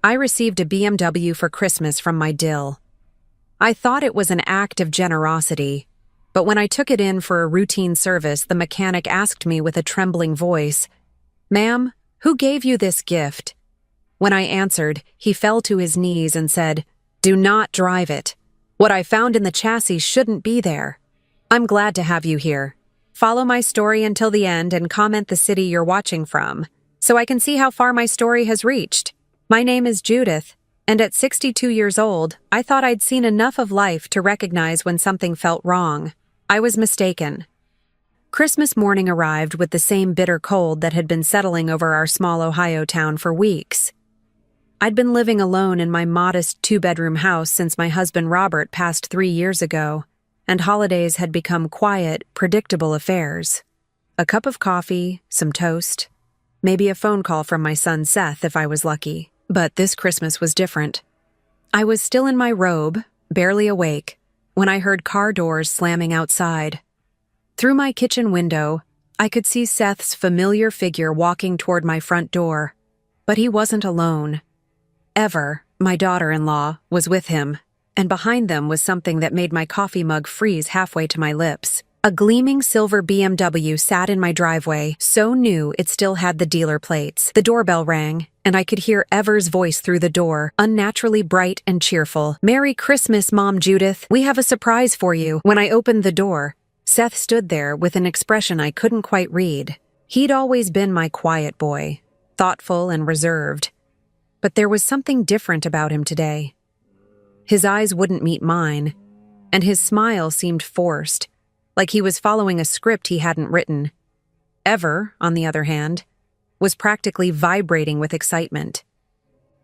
I received a BMW for Christmas from my DIL. I thought it was an act of generosity, but when I took it in for a routine service, the mechanic asked me with a trembling voice, "Ma'am, who gave you this gift?" When I answered, he fell to his knees and said, "Do not drive it. What I found in the chassis shouldn't be there. I'm glad to have you here. Follow my story until the end and comment the city you're watching from, so I can see how far my story has reached. My name is Judith, and at 62 years old, I thought I'd seen enough of life to recognize when something felt wrong. I was mistaken." Christmas morning arrived with the same bitter cold that had been settling over our small Ohio town for weeks. I'd been living alone in my modest two-bedroom house since my husband Robert passed 3 years ago, and holidays had become quiet, predictable affairs. A cup of coffee, some toast, maybe a phone call from my son Seth if I was lucky. But this Christmas was different. I was still in my robe, barely awake, when I heard car doors slamming outside. Through my kitchen window, I could see Seth's familiar figure walking toward my front door, but he wasn't alone. Ever, my daughter-in-law, was with him, and behind them was something that made my coffee mug freeze halfway to my lips. A gleaming silver BMW sat in my driveway, so new it still had the dealer plates. The doorbell rang, and I could hear Ever's voice through the door, unnaturally bright and cheerful. "Merry Christmas, Mom Judith. We have a surprise for you." When I opened the door, Seth stood there with an expression I couldn't quite read. He'd always been my quiet boy, thoughtful and reserved. But there was something different about him today. His eyes wouldn't meet mine, and his smile seemed forced, like he was following a script he hadn't written. Ever, on the other hand, was practically vibrating with excitement.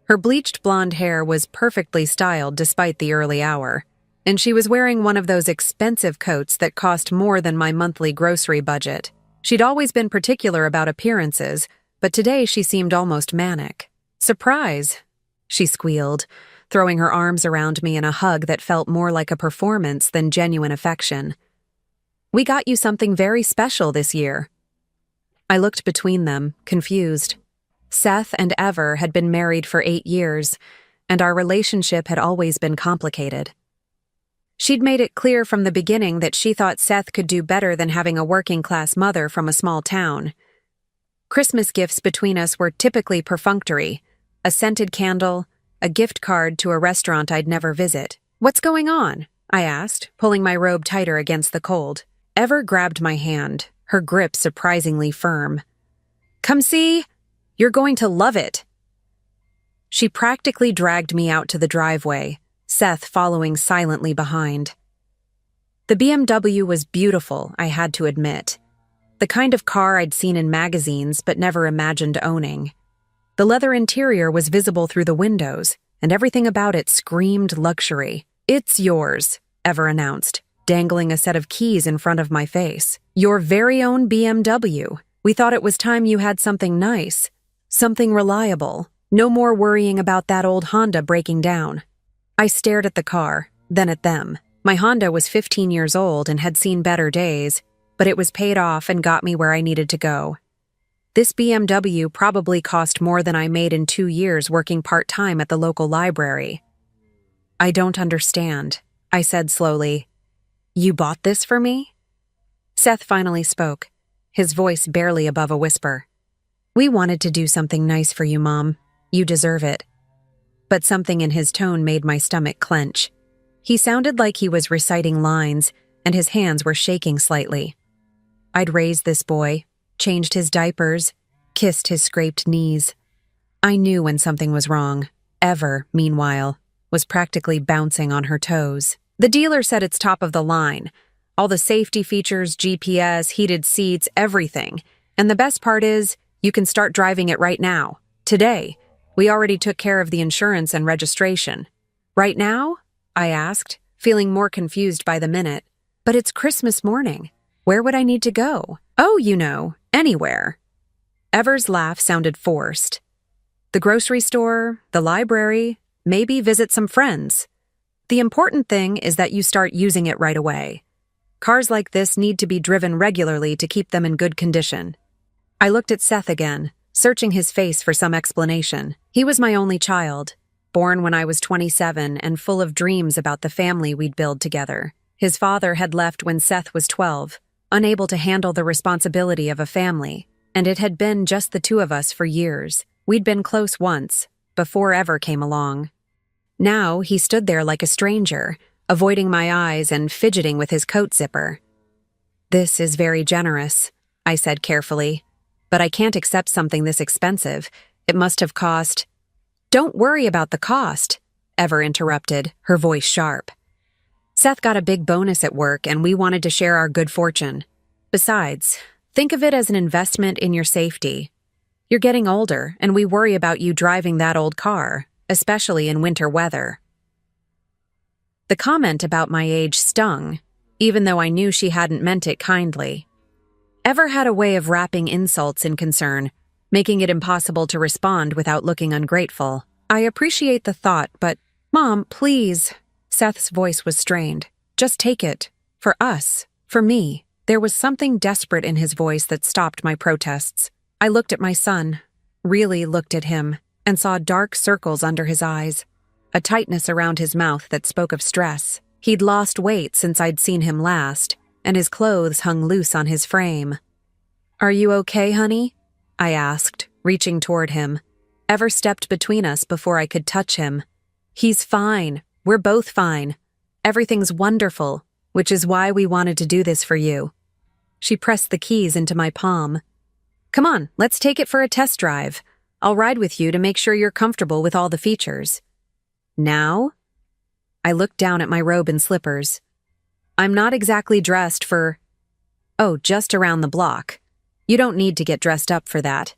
Her bleached blonde hair was perfectly styled despite the early hour, and she was wearing one of those expensive coats that cost more than my monthly grocery budget. She'd always been particular about appearances, but today she seemed almost manic. "Surprise," she squealed, throwing her arms around me in a hug that felt more like a performance than genuine affection. "We got you something very special this year." I looked between them, confused. Seth and Ever had been married for 8 years, and our relationship had always been complicated. She'd made it clear from the beginning that she thought Seth could do better than having a working-class mother from a small town. Christmas gifts between us were typically perfunctory: a scented candle, a gift card to a restaurant I'd never visit. "What's going on?" I asked, pulling my robe tighter against the cold. Ever grabbed my hand, her grip surprisingly firm. "Come see? You're going to love it." She practically dragged me out to the driveway, Seth following silently behind. The BMW was beautiful, I had to admit. The kind of car I'd seen in magazines but never imagined owning. The leather interior was visible through the windows, and everything about it screamed luxury. "It's yours," Ever announced, dangling a set of keys in front of my face. "Your very own BMW. We thought it was time you had something nice, something reliable. No more worrying about that old Honda breaking down." I stared at the car, then at them. My Honda was 15 years old and had seen better days, but it was paid off and got me where I needed to go. This BMW probably cost more than I made in 2 years working part-time at the local library. "I don't understand," I said slowly. "You bought this for me?" Seth finally spoke, his voice barely above a whisper. "We wanted to do something nice for you, Mom. You deserve it." But something in his tone made my stomach clench. He sounded like he was reciting lines, and his hands were shaking slightly. I'd raised this boy, changed his diapers, kissed his scraped knees. I knew when something was wrong. Ever, meanwhile, was practically bouncing on her toes. The dealer said it's top of the line. All the safety features, GPS, heated seats, everything. And the best part is, you can start driving it right now. Today. We already took care of the insurance and registration. "Right now?" I asked, feeling more confused by the minute. "But it's Christmas morning. Where would I need to go?" "Oh, anywhere." Ever's laugh sounded forced. "The grocery store, the library, maybe visit some friends. The important thing is that you start using it right away. Cars like this need to be driven regularly to keep them in good condition." I looked at Seth again, searching his face for some explanation. He was my only child, born when I was 27 and full of dreams about the family we'd build together. His father had left when Seth was 12, unable to handle the responsibility of a family, and it had been just the two of us for years. We'd been close once, before Ever came along. Now he stood there like a stranger, avoiding my eyes and fidgeting with his coat zipper. "This is very generous," I said carefully, "but I can't accept something this expensive. It must have cost—" "Don't worry about the cost," Ever interrupted, her voice sharp. "Seth got a big bonus at work and we wanted to share our good fortune. Besides, think of it as an investment in your safety. You're getting older and we worry about you driving that old car, especially in winter weather." The comment about my age stung, even though I knew she hadn't meant it kindly. Ever had a way of wrapping insults in concern, making it impossible to respond without looking ungrateful. "I appreciate the thought, but, Mom, please." Seth's voice was strained. "Just take it. For us. For me." There was something desperate in his voice that stopped my protests. I looked at my son, really looked at him, and saw dark circles under his eyes, a tightness around his mouth that spoke of stress. He'd lost weight since I'd seen him last, and his clothes hung loose on his frame. "Are you okay, honey?" I asked, reaching toward him. Ever stepped between us before I could touch him. "He's fine. We're both fine. Everything's wonderful, which is why we wanted to do this for you." She pressed the keys into my palm. "Come on, let's take it for a test drive. I'll ride with you to make sure you're comfortable with all the features." "Now?" I looked down at my robe and slippers. "I'm not exactly dressed for—" "Oh, just around the block. You don't need to get dressed up for that."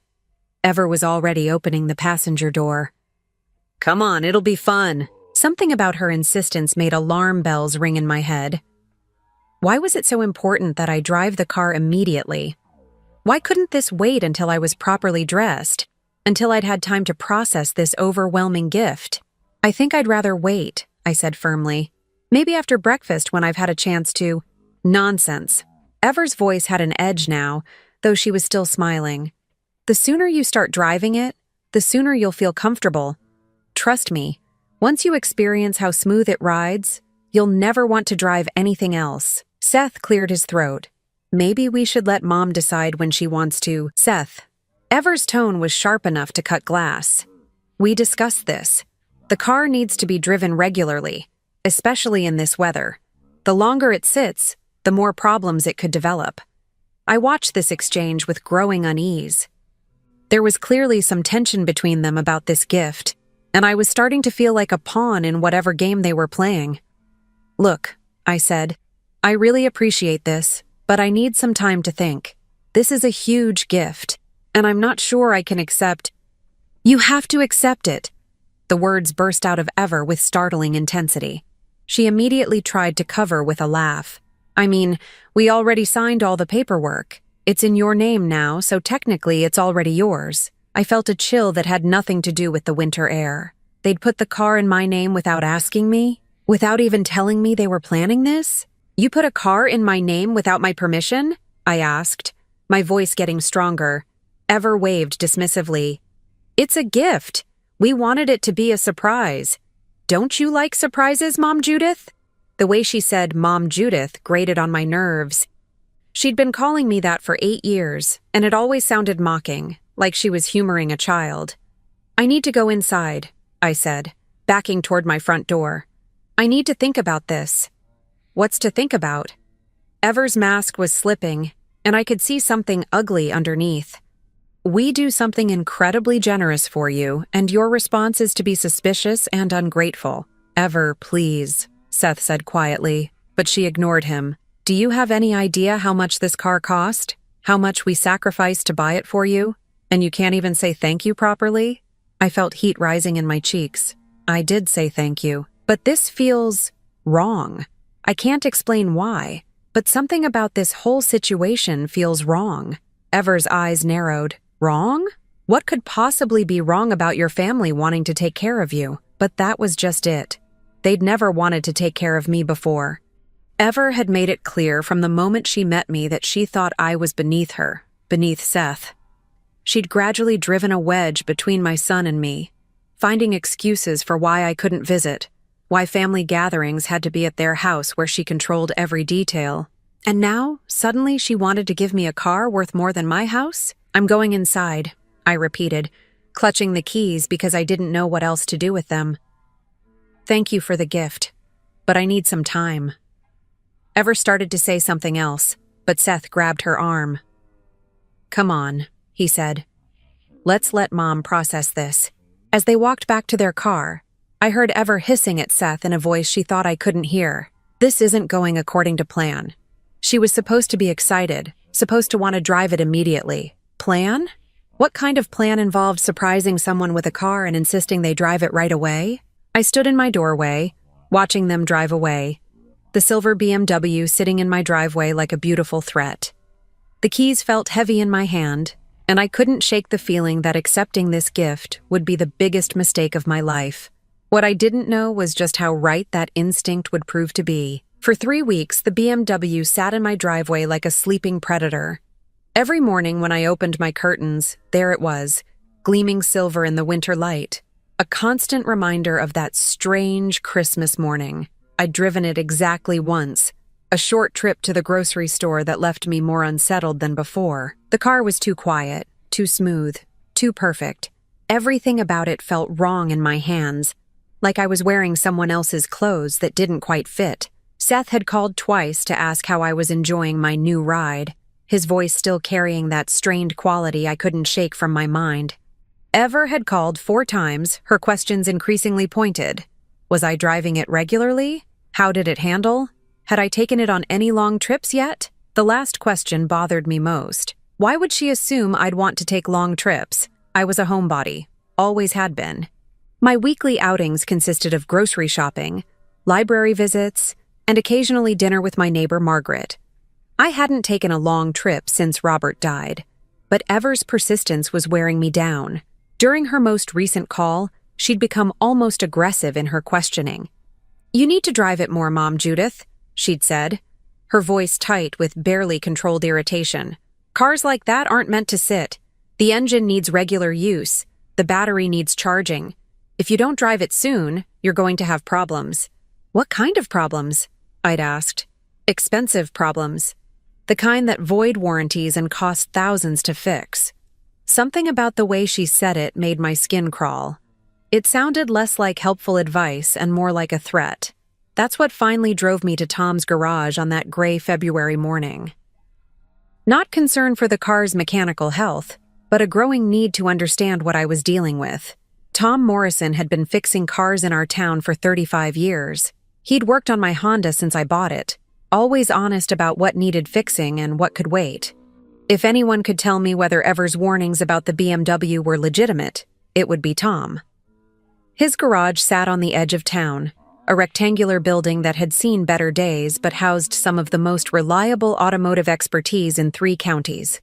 Ever was already opening the passenger door. "Come on, it'll be fun." Something about her insistence made alarm bells ring in my head. Why was it so important that I drive the car immediately? Why couldn't this wait until I was properly dressed, until I'd had time to process this overwhelming gift? "I think I'd rather wait," I said firmly. "Maybe after breakfast when I've had a chance to—" "Nonsense." Ever's voice had an edge now, though she was still smiling. "The sooner you start driving it, the sooner you'll feel comfortable. Trust me, once you experience how smooth it rides, you'll never want to drive anything else." Seth cleared his throat. "Maybe we should let Mom decide when she wants to—" "Seth." Ever's tone was sharp enough to cut glass. "We discussed this. The car needs to be driven regularly, especially in this weather. The longer it sits, the more problems it could develop." I watched this exchange with growing unease. There was clearly some tension between them about this gift, and I was starting to feel like a pawn in whatever game they were playing. "Look," I said, "I really appreciate this, but I need some time to think. This is a huge gift, and I'm not sure I can accept—" "You have to accept it." The words burst out of Ever with startling intensity. She immediately tried to cover with a laugh. "I mean, we already signed all the paperwork. It's in your name now, so technically it's already yours." I felt a chill that had nothing to do with the winter air. They'd put the car in my name without asking me? Without even telling me they were planning this? "You put a car in my name without my permission?" I asked, my voice getting stronger. Ever waved dismissively. "It's a gift. We wanted it to be a surprise. Don't you like surprises, Mom Judith?" The way she said Mom Judith grated on my nerves. She'd been calling me that for 8 years, and it always sounded mocking, like she was humoring a child. "I need to go inside," I said, backing toward my front door. "I need to think about this." "What's to think about?" Ever's mask was slipping, and I could see something ugly underneath. "We do something incredibly generous for you, and your response is to be suspicious and ungrateful." "Ever, please," Seth said quietly, but she ignored him. "Do you have any idea how much this car cost? How much we sacrificed to buy it for you? And you can't even say thank you properly?" I felt heat rising in my cheeks. I did say thank you, but this feels wrong. I can't explain why, but something about this whole situation feels wrong. Ever's eyes narrowed. "Wrong? What could possibly be wrong about your family wanting to take care of you?" But that was just it. They'd never wanted to take care of me before. Ever had made it clear from the moment she met me that she thought I was beneath her, beneath Seth. She'd gradually driven a wedge between my son and me, finding excuses for why I couldn't visit, why family gatherings had to be at their house where she controlled every detail. And now, suddenly she wanted to give me a car worth more than my house? I'm going inside, I repeated, clutching the keys because I didn't know what else to do with them. Thank you for the gift, but I need some time. Ever started to say something else, but Seth grabbed her arm. Come on, he said. Let's let Mom process this. As they walked back to their car, I heard Ever hissing at Seth in a voice she thought I couldn't hear. This isn't going according to plan. She was supposed to be excited, supposed to want to drive it immediately. Plan? What kind of plan involved surprising someone with a car and insisting they drive it right away? I stood in my doorway, watching them drive away, the silver BMW sitting in my driveway like a beautiful threat. The keys felt heavy in my hand, and I couldn't shake the feeling that accepting this gift would be the biggest mistake of my life. What I didn't know was just how right that instinct would prove to be. For 3 weeks, the BMW sat in my driveway like a sleeping predator. Every morning when I opened my curtains, there it was, gleaming silver in the winter light. A constant reminder of that strange Christmas morning. I'd driven it exactly once, a short trip to the grocery store that left me more unsettled than before. The car was too quiet, too smooth, too perfect. Everything about it felt wrong in my hands, like I was wearing someone else's clothes that didn't quite fit. Seth had called twice to ask how I was enjoying my new ride, his voice still carrying that strained quality I couldn't shake from my mind. Ever had called 4 times, her questions increasingly pointed. Was I driving it regularly? How did it handle? Had I taken it on any long trips yet? The last question bothered me most. Why would she assume I'd want to take long trips? I was a homebody. Always had been. My weekly outings consisted of grocery shopping, library visits, and occasionally dinner with my neighbor Margaret. I hadn't taken a long trip since Robert died, but Ever's persistence was wearing me down. During her most recent call, she'd become almost aggressive in her questioning. You need to drive it more, Mom Judith, she'd said, her voice tight with barely controlled irritation. Cars like that aren't meant to sit. The engine needs regular use. The battery needs charging. If you don't drive it soon, you're going to have problems. What kind of problems? I'd asked. Expensive problems. The kind that void warranties and cost thousands to fix. Something about the way she said it made my skin crawl. It sounded less like helpful advice and more like a threat. That's what finally drove me to Tom's garage on that gray February morning. Not concern for the car's mechanical health, but a growing need to understand what I was dealing with. Tom Morrison had been fixing cars in our town for 35 years. He'd worked on my Honda since I bought it, always honest about what needed fixing and what could wait. If anyone could tell me whether Ever's warnings about the BMW were legitimate, it would be Tom. His garage sat on the edge of town, a rectangular building that had seen better days but housed some of the most reliable automotive expertise in 3 counties.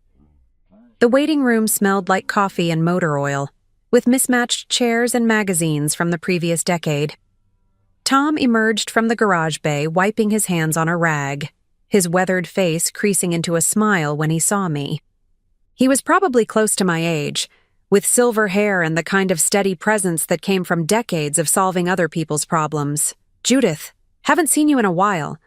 The waiting room smelled like coffee and motor oil, with mismatched chairs and magazines from the previous decade. Tom emerged from the garage bay, wiping his hands on a rag, his weathered face creasing into a smile when he saw me. He was probably close to my age, with silver hair and the kind of steady presence that came from decades of solving other people's problems. Judith, haven't seen you in a while.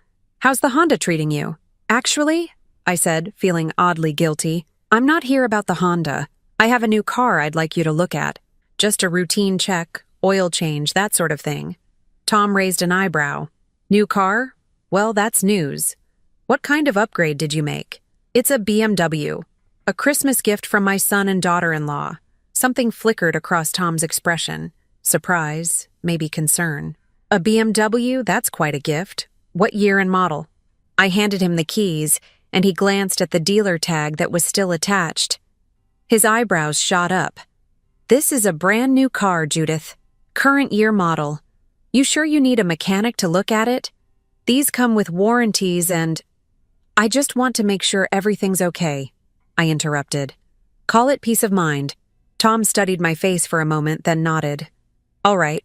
How's the Honda treating you? Actually, I said, feeling oddly guilty, I'm not here about the Honda. I have a new car I'd like you to look at. Just a routine check, oil change, that sort of thing. Tom raised an eyebrow. New car? Well, that's news. What kind of upgrade did you make? It's a BMW. A Christmas gift from my son and daughter-in-law. Something flickered across Tom's expression. Surprise, maybe concern. A BMW? That's quite a gift. What year and model? I handed him the keys, and he glanced at the dealer tag that was still attached. His eyebrows shot up. This is a brand new car, Judith. Current year model. You sure you need a mechanic to look at it? These come with warranties and... I just want to make sure everything's okay, I interrupted. Call it peace of mind. Tom studied my face for a moment, then nodded. All right.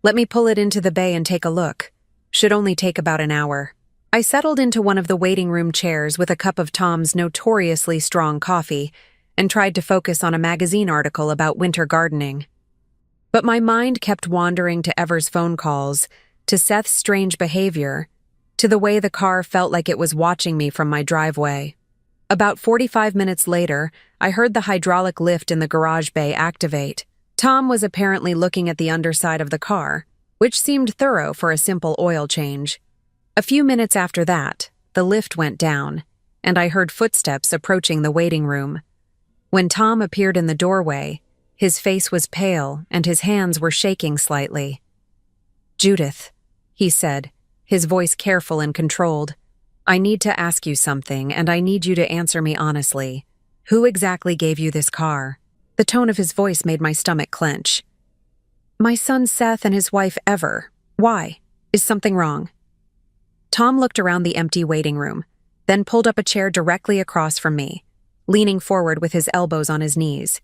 Let me pull it into the bay and take a look. Should only take about an hour. I settled into one of the waiting room chairs with a cup of Tom's notoriously strong coffee and tried to focus on a magazine article about winter gardening. But my mind kept wandering to Ever's phone calls, to Seth's strange behavior, to the way the car felt like it was watching me from my driveway. About 45 minutes later, I heard the hydraulic lift in the garage bay activate. Tom was apparently looking at the underside of the car, which seemed thorough for a simple oil change. A few minutes after that, the lift went down, and I heard footsteps approaching the waiting room. When Tom appeared in the doorway, his face was pale and his hands were shaking slightly. "Judith," he said, his voice careful and controlled, "I need to ask you something, and I need you to answer me honestly. Who exactly gave you this car?" The tone of his voice made my stomach clench. "My son Seth and his wife Ever. Why? Is something wrong?" Tom looked around the empty waiting room, then pulled up a chair directly across from me, leaning forward with his elbows on his knees.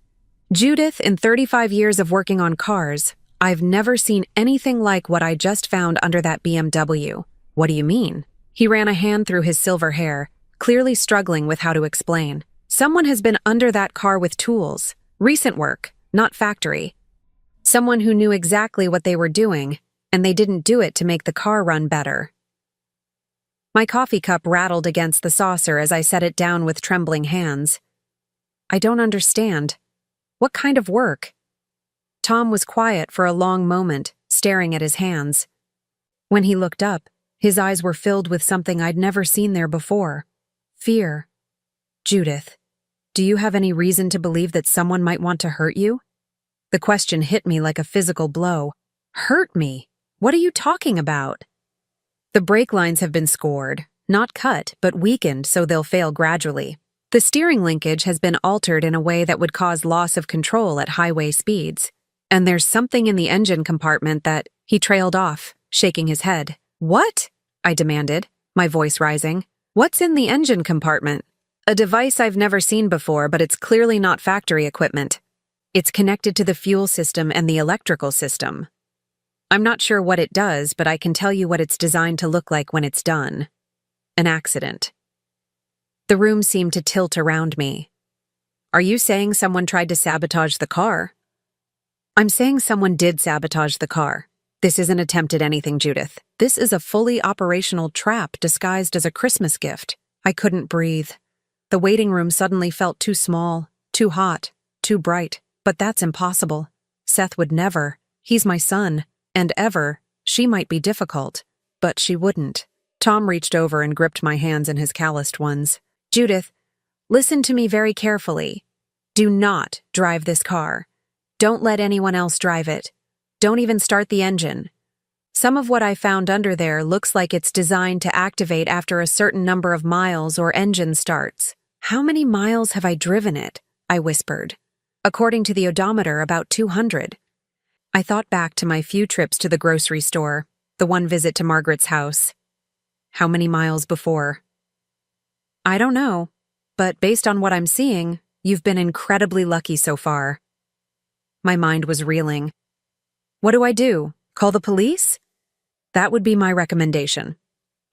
"Judith, in 35 years of working on cars, I've never seen anything like what I just found under that BMW. What do you mean?" He ran a hand through his silver hair, clearly struggling with how to explain. "Someone has been under that car with tools. Recent work, not factory. Someone who knew exactly what they were doing, and they didn't do it to make the car run better." My coffee cup rattled against the saucer as I set it down with trembling hands. "I don't understand. What kind of work?" Tom was quiet for a long moment, staring at his hands. When he looked up, his eyes were filled with something I'd never seen there before. Fear. "Judith, do you have any reason to believe that someone might want to hurt you?" The question hit me like a physical blow. "Hurt me? What are you talking about?" "The brake lines have been scored, not cut, but weakened so they'll fail gradually. The steering linkage has been altered in a way that would cause loss of control at highway speeds. And there's something in the engine compartment that—" He trailed off, shaking his head. "What?" I demanded, my voice rising. "What's in the engine compartment?" "A device I've never seen before, but it's clearly not factory equipment. It's connected to the fuel system and the electrical system. I'm not sure what it does, but I can tell you what it's designed to look like when it's done. An accident." The room seemed to tilt around me. "Are you saying someone tried to sabotage the car?" "I'm saying someone did sabotage the car. This isn't attempted anything, Judith. This is a fully operational trap disguised as a Christmas gift." I couldn't breathe. The waiting room suddenly felt too small, too hot, too bright. But that's impossible. Seth would never. He's my son. And Ever, she might be difficult. But she wouldn't. Tom reached over and gripped my hands in his calloused ones. "Judith, listen to me very carefully. Do not drive this car. Don't let anyone else drive it. Don't even start the engine. Some of what I found under there looks like it's designed to activate after a certain number of miles or engine starts." "How many miles have I driven it?" I whispered. "According to the odometer, about 200. I thought back to my few trips to the grocery store, the one visit to Margaret's house. "How many miles before?" "I don't know, but based on what I'm seeing, you've been incredibly lucky so far." My mind was reeling. "What do I do? Call the police?" "That would be my recommendation.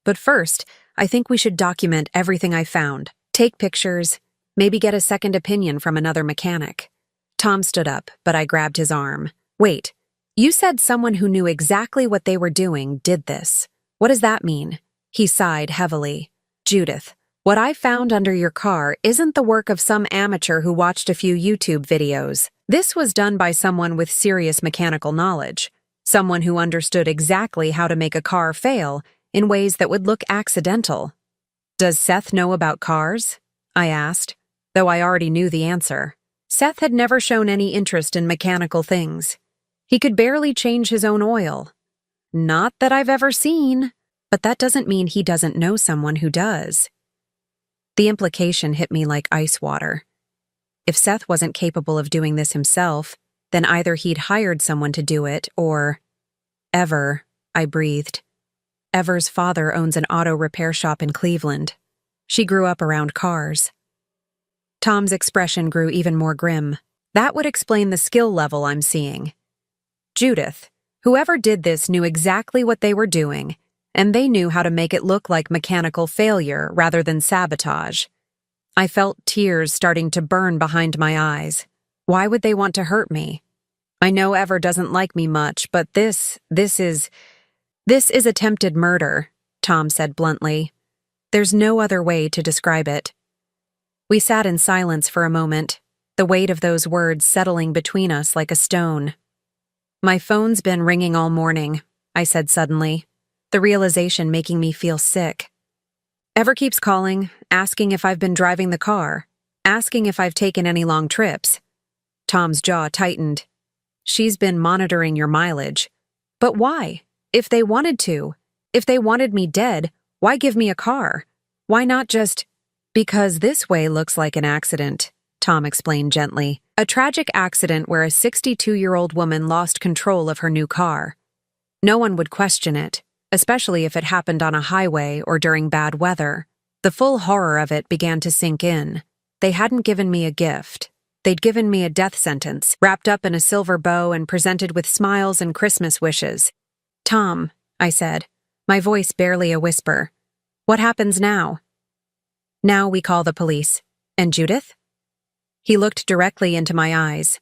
But first, I think we should document everything I found. Take pictures, maybe get a second opinion from another mechanic." Tom stood up, but I grabbed his arm. "Wait, you said someone who knew exactly what they were doing did this. What does that mean?" He sighed heavily. "Judith, what I found under your car isn't the work of some amateur who watched a few YouTube videos. This was done by someone with serious mechanical knowledge, someone who understood exactly how to make a car fail in ways that would look accidental." "Does Seth know about cars?" I asked, though I already knew the answer. Seth had never shown any interest in mechanical things. He could barely change his own oil. "Not that I've ever seen." "But that doesn't mean he doesn't know someone who does." The implication hit me like ice water. If Seth wasn't capable of doing this himself, then either he'd hired someone to do it or— "Ever," I breathed. "Ever's father owns an auto repair shop in Cleveland. She grew up around cars." Tom's expression grew even more grim. "That would explain the skill level I'm seeing. Judith, whoever did this knew exactly what they were doing, and they knew how to make it look like mechanical failure rather than sabotage." I felt tears starting to burn behind my eyes. Why would they want to hurt me? I know Ever doesn't like me much, but this is attempted murder, Tom said bluntly. There's no other way to describe it. We sat in silence for a moment, the weight of those words settling between us like a stone. My phone's been ringing all morning, I said suddenly, the realization making me feel sick. Ever keeps calling, asking if I've been driving the car, asking if I've taken any long trips. Tom's jaw tightened. She's been monitoring your mileage. But why? If they wanted to, if they wanted me dead, why give me a car? Why not just— Because this way looks like an accident, Tom explained gently. A tragic accident where a 62-year-old woman lost control of her new car. No one would question it, especially if it happened on a highway or during bad weather. The full horror of it began to sink in. They hadn't given me a gift. They'd given me a death sentence, wrapped up in a silver bow and presented with smiles and Christmas wishes. Tom, I said, my voice barely a whisper. What happens now? Now we call the police. And Judith? He looked directly into my eyes.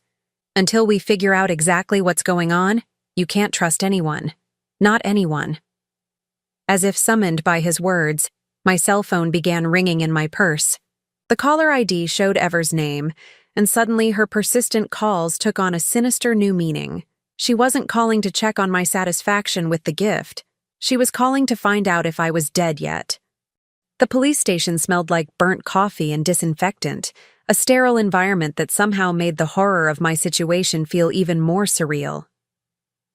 Until we figure out exactly what's going on, you can't trust anyone. Not anyone. As if summoned by his words, my cell phone began ringing in my purse. The caller ID showed Ever's name, and suddenly her persistent calls took on a sinister new meaning. She wasn't calling to check on my satisfaction with the gift. She was calling to find out if I was dead yet. The police station smelled like burnt coffee and disinfectant, a sterile environment that somehow made the horror of my situation feel even more surreal.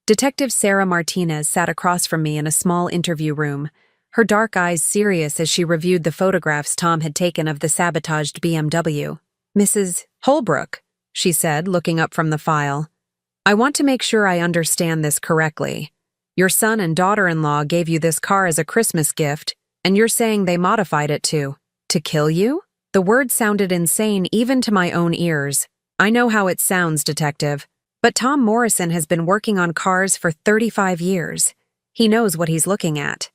Detective Sarah Martinez sat across from me in a small interview room, her dark eyes serious as she reviewed the photographs Tom had taken of the sabotaged BMW. Mrs. Holbrook, she said, looking up from the file. I want to make sure I understand this correctly. Your son and daughter-in-law gave you this car as a Christmas gift, and you're saying they modified it to kill you? The word sounded insane even to my own ears. I know how it sounds, Detective, but Tom Morrison has been working on cars for 35 years. He knows what he's looking at.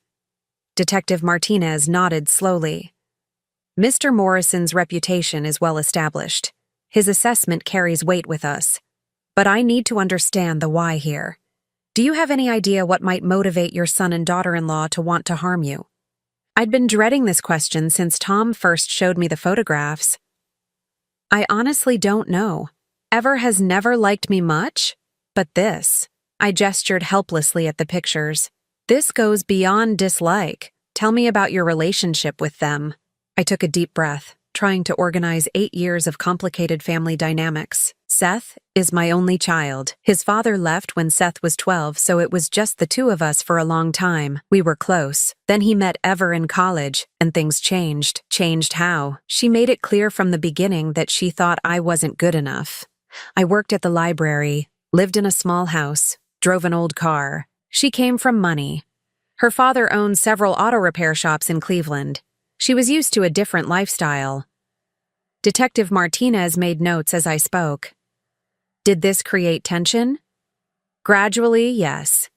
Detective Martinez nodded slowly. Mr. Morrison's reputation is well established. His assessment carries weight with us. But I need to understand the why here. Do you have any idea what might motivate your son and daughter-in-law to want to harm you? I'd been dreading this question since Tom first showed me the photographs. I honestly don't know. Ever has never liked me much? But this. I gestured helplessly at the pictures. This goes beyond dislike. Tell me about your relationship with them. I took a deep breath, trying to organize 8 years of complicated family dynamics. Seth is my only child. His father left when Seth was 12, so it was just the two of us for a long time. We were close. Then he met Ever in college, and things changed. Changed how? She made it clear from the beginning that she thought I wasn't good enough. I worked at the library, lived in a small house, drove an old car. She came from money. Her father owned several auto repair shops in Cleveland. She was used to a different lifestyle. Detective Martinez made notes as I spoke. Did this create tension? Gradually, yes.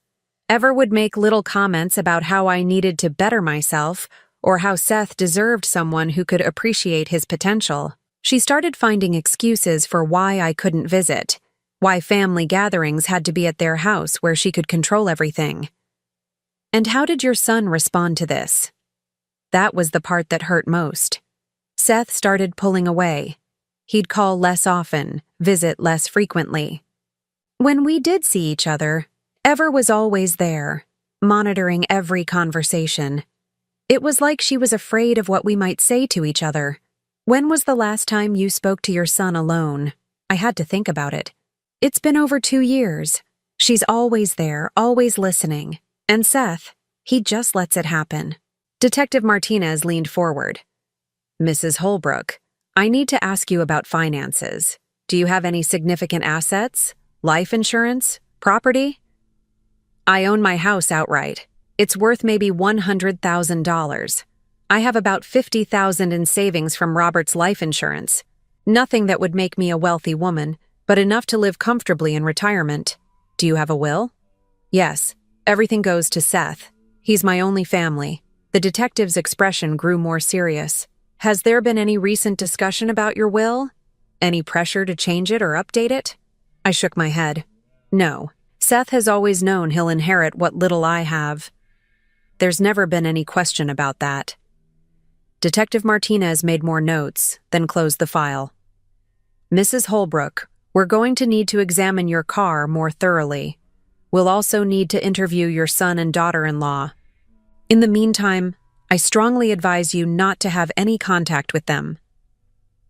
Ever would make little comments about how I needed to better myself or how Seth deserved someone who could appreciate his potential. She started finding excuses for why I couldn't visit, why family gatherings had to be at their house where she could control everything. And how did your son respond to this? That was the part that hurt most. Seth started pulling away. He'd call less often, visit less frequently. When we did see each other, Ever was always there, monitoring every conversation. It was like she was afraid of what we might say to each other. When was the last time you spoke to your son alone? I had to think about it. It's been over 2 years. She's always there, always listening. And Seth, he just lets it happen. Detective Martinez leaned forward. Mrs. Holbrook, I need to ask you about finances. Do you have any significant assets? Life insurance? Property? I own my house outright. It's worth maybe $100,000. I have about $50,000 in savings from Robert's life insurance. Nothing that would make me a wealthy woman, but enough to live comfortably in retirement. Do you have a will? Yes. Everything goes to Seth. He's my only family. The detective's expression grew more serious. Has there been any recent discussion about your will? Any pressure to change it or update it? I shook my head. No. Seth has always known he'll inherit what little I have. There's never been any question about that. Detective Martinez made more notes, then closed the file. Mrs. Holbrook, we're going to need to examine your car more thoroughly. We'll also need to interview your son and daughter-in-law. In the meantime, I strongly advise you not to have any contact with them.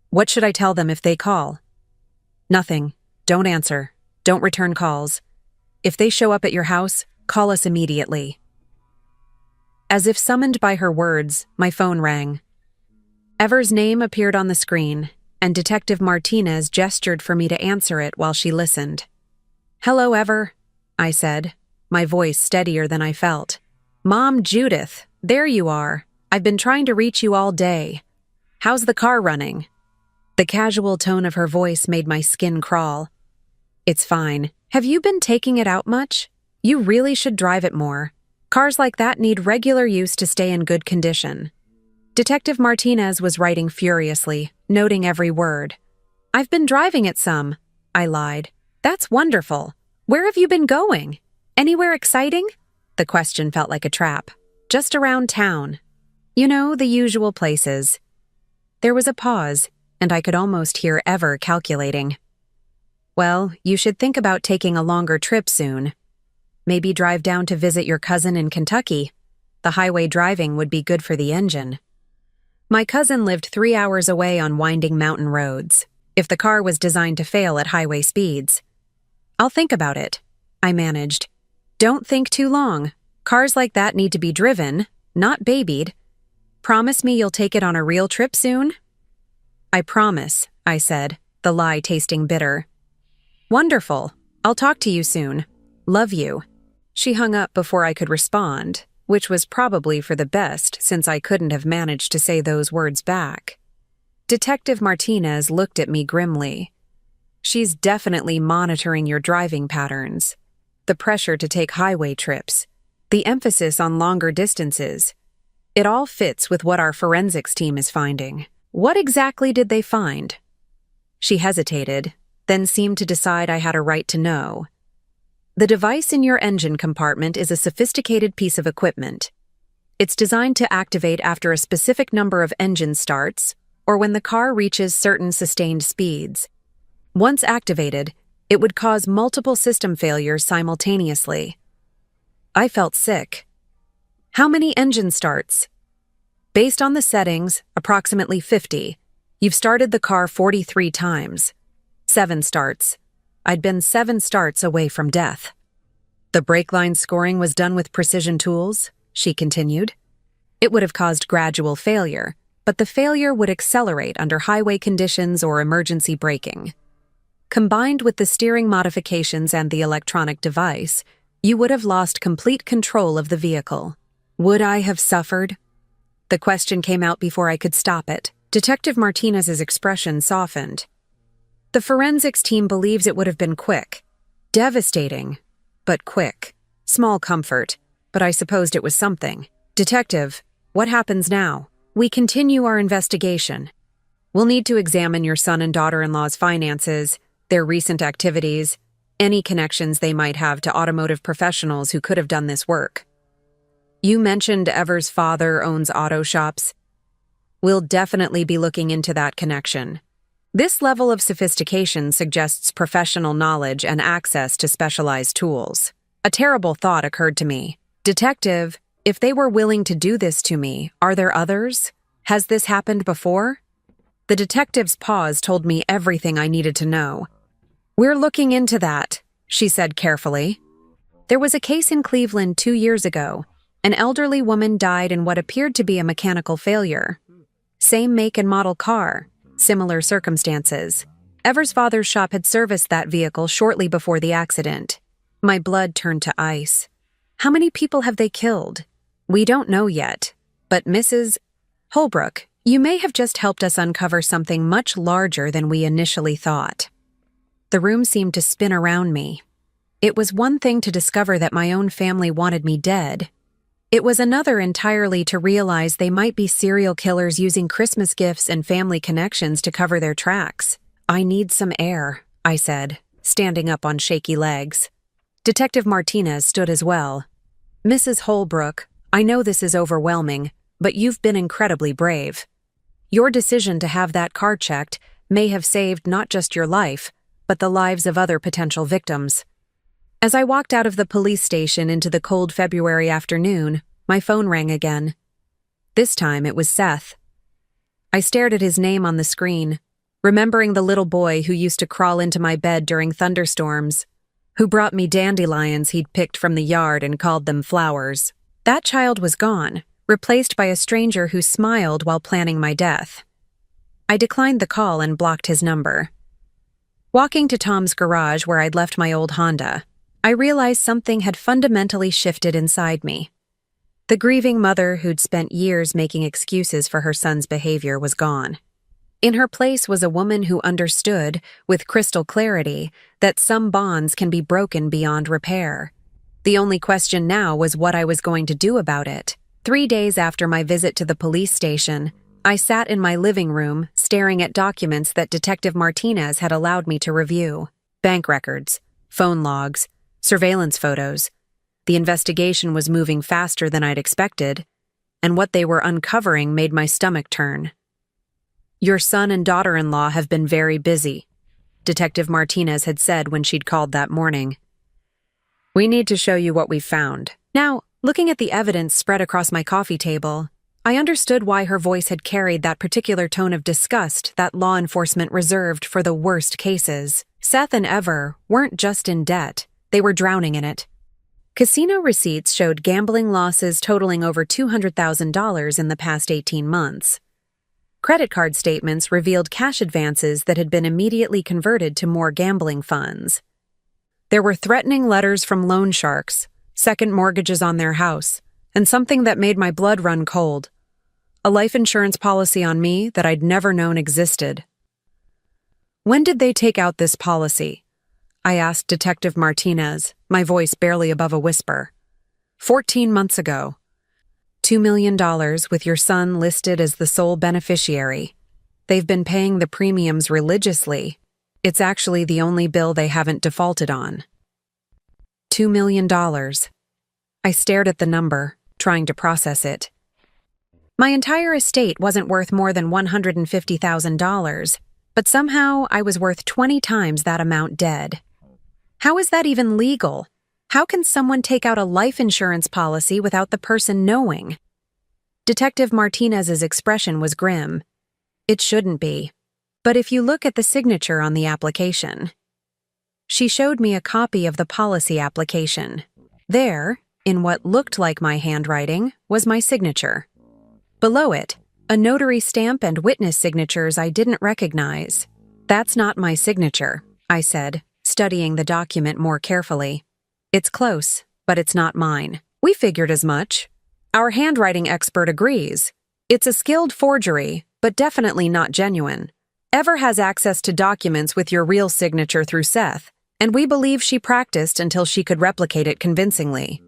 What should I tell them if they call? Nothing. Don't answer. Don't return calls. If they show up at your house, call us immediately. As if summoned by her words, my phone rang. Ever's name appeared on the screen, and Detective Martinez gestured for me to answer it while she listened. "Hello, Ever," I said, my voice steadier than I felt. "Mom, Judith, there you are. I've been trying to reach you all day. How's the car running?" The casual tone of her voice made my skin crawl. "It's fine. Have you been taking it out much? You really should drive it more. Cars like that need regular use to stay in good condition." Detective Martinez was writing furiously, noting every word. "I've been driving it some," I lied. "That's wonderful. Where have you been going? Anywhere exciting?" The question felt like a trap. "Just around town. You know, the usual places." There was a pause, and I could almost hear Ever calculating. "Well, you should think about taking a longer trip soon. Maybe drive down to visit your cousin in Kentucky. The highway driving would be good for the engine." My cousin lived 3 hours away on winding mountain roads, if the car was designed to fail at highway speeds. "I'll think about it," I managed. "Don't think too long. Cars like that need to be driven, not babied. Promise me you'll take it on a real trip soon?" "I promise," I said, the lie tasting bitter. "Wonderful. I'll talk to you soon. Love you." She hung up before I could respond, which was probably for the best since I couldn't have managed to say those words back. Detective Martinez looked at me grimly. "She's definitely monitoring your driving patterns. The pressure to take highway trips. The emphasis on longer distances. It all fits with what our forensics team is finding." "What exactly did they find?" She hesitated, then seemed to decide I had a right to know. "The device in your engine compartment is a sophisticated piece of equipment. It's designed to activate after a specific number of engine starts or when the car reaches certain sustained speeds. Once activated, it would cause multiple system failures simultaneously." I felt sick. "How many engine starts?" "Based on the settings, approximately 50. You've started the car 43 times. 7 starts. I'd been 7 starts away from death." "The brake line scoring was done with precision tools," she continued. "It would have caused gradual failure, but the failure would accelerate under highway conditions or emergency braking. Combined with the steering modifications and the electronic device, you would have lost complete control of the vehicle. Would I have suffered?" The question came out before I could stop it. Detective Martinez's expression softened. "The forensics team believes it would have been quick. Devastating, but quick. Small comfort, but I supposed it was something. Detective, what happens now?" "We continue our investigation. We'll need to examine your son and daughter-in-law's finances, their recent activities, any connections they might have to automotive professionals who could have done this work. You mentioned Ever's father owns auto shops. We'll definitely be looking into that connection. This level of sophistication suggests professional knowledge and access to specialized tools." A terrible thought occurred to me. "Detective, if they were willing to do this to me, are there others? Has this happened before?" The detective's pause told me everything I needed to know. "We're looking into that," she said carefully. "There was a case in Cleveland 2 years ago. An elderly woman died in what appeared to be a mechanical failure. Same make and model car. Similar circumstances. Ever's father's shop had serviced that vehicle shortly before the accident." My blood turned to ice. "How many people have they killed?" "We don't know yet, but Mrs. Holbrook, you may have just helped us uncover something much larger than we initially thought." The room seemed to spin around me. It was one thing to discover that my own family wanted me dead. It was another entirely to realize they might be serial killers using Christmas gifts and family connections to cover their tracks. "I need some air," I said, standing up on shaky legs. Detective Martinez stood as well. "Mrs. Holbrook, I know this is overwhelming, but you've been incredibly brave. Your decision to have that car checked may have saved not just your life, but the lives of other potential victims." As I walked out of the police station into the cold February afternoon, my phone rang again. This time it was Seth. I stared at his name on the screen, remembering the little boy who used to crawl into my bed during thunderstorms, who brought me dandelions he'd picked from the yard and called them flowers. That child was gone, replaced by a stranger who smiled while planning my death. I declined the call and blocked his number. Walking to Tom's garage where I'd left my old Honda, I realized something had fundamentally shifted inside me. The grieving mother who'd spent years making excuses for her son's behavior was gone. In her place was a woman who understood, with crystal clarity, that some bonds can be broken beyond repair. The only question now was what I was going to do about it. 3 days after my visit to the police station, I sat in my living room staring at documents that Detective Martinez had allowed me to review. Bank records, phone logs, surveillance photos. The investigation was moving faster than I'd expected, and what they were uncovering made my stomach turn. "Your son and daughter-in-law have been very busy," Detective Martinez had said when she'd called that morning. "We need to show you what we've found." Now, looking at the evidence spread across my coffee table, I understood why her voice had carried that particular tone of disgust that law enforcement reserved for the worst cases. Seth and Ever weren't just in debt, they were drowning in it. Casino receipts showed gambling losses totaling over $200,000 in the past 18 months. Credit card statements revealed cash advances that had been immediately converted to more gambling funds. There were threatening letters from loan sharks, second mortgages on their house, and something that made my blood run cold: a life insurance policy on me that I'd never known existed. "When did they take out this policy?" I asked Detective Martinez, my voice barely above a whisper. 14 months ago. $2 million with your son listed as the sole beneficiary. They've been paying the premiums religiously. It's actually the only bill they haven't defaulted on. $2 million. I stared at the number, trying to process it. My entire estate wasn't worth more than $150,000, but somehow I was worth 20 times that amount dead. How is that even legal? How can someone take out a life insurance policy without the person knowing? Detective Martinez's expression was grim. It shouldn't be. But if you look at the signature on the application. She showed me a copy of the policy application. There, in what looked like my handwriting, was my signature. Below it, a notary stamp and witness signatures I didn't recognize. "That's not my signature," I said, studying the document more carefully. "It's close, but it's not mine." "We figured as much. Our handwriting expert agrees. It's a skilled forgery, but definitely not genuine. Ever has access to documents with your real signature through Seth, and we believe she practiced until she could replicate it convincingly."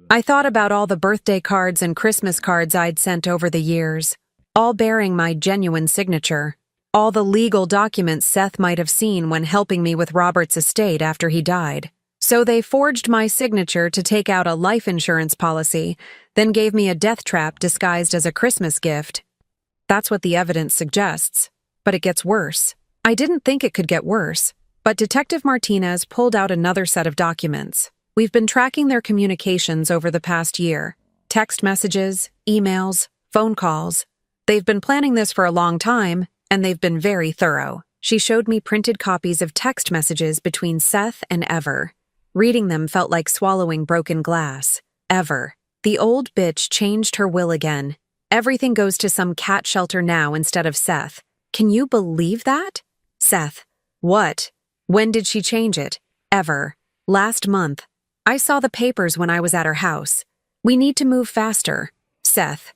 I thought about all the birthday cards and Christmas cards I'd sent over the years, all bearing my genuine signature. All the legal documents Seth might have seen when helping me with Robert's estate after he died. So they forged my signature to take out a life insurance policy, then gave me a death trap disguised as a Christmas gift. That's what the evidence suggests. But it gets worse. I didn't think it could get worse, but Detective Martinez pulled out another set of documents. We've been tracking their communications over the past year. Text messages, emails, phone calls. They've been planning this for a long time, and they've been very thorough. She showed me printed copies of text messages between Seth and Ever. Reading them felt like swallowing broken glass. Ever. The old bitch changed her will again. Everything goes to some cat shelter now instead of Seth. Can you believe that? Seth. What? When did she change it? Ever. Last month. I saw the papers when I was at her house. We need to move faster. Seth.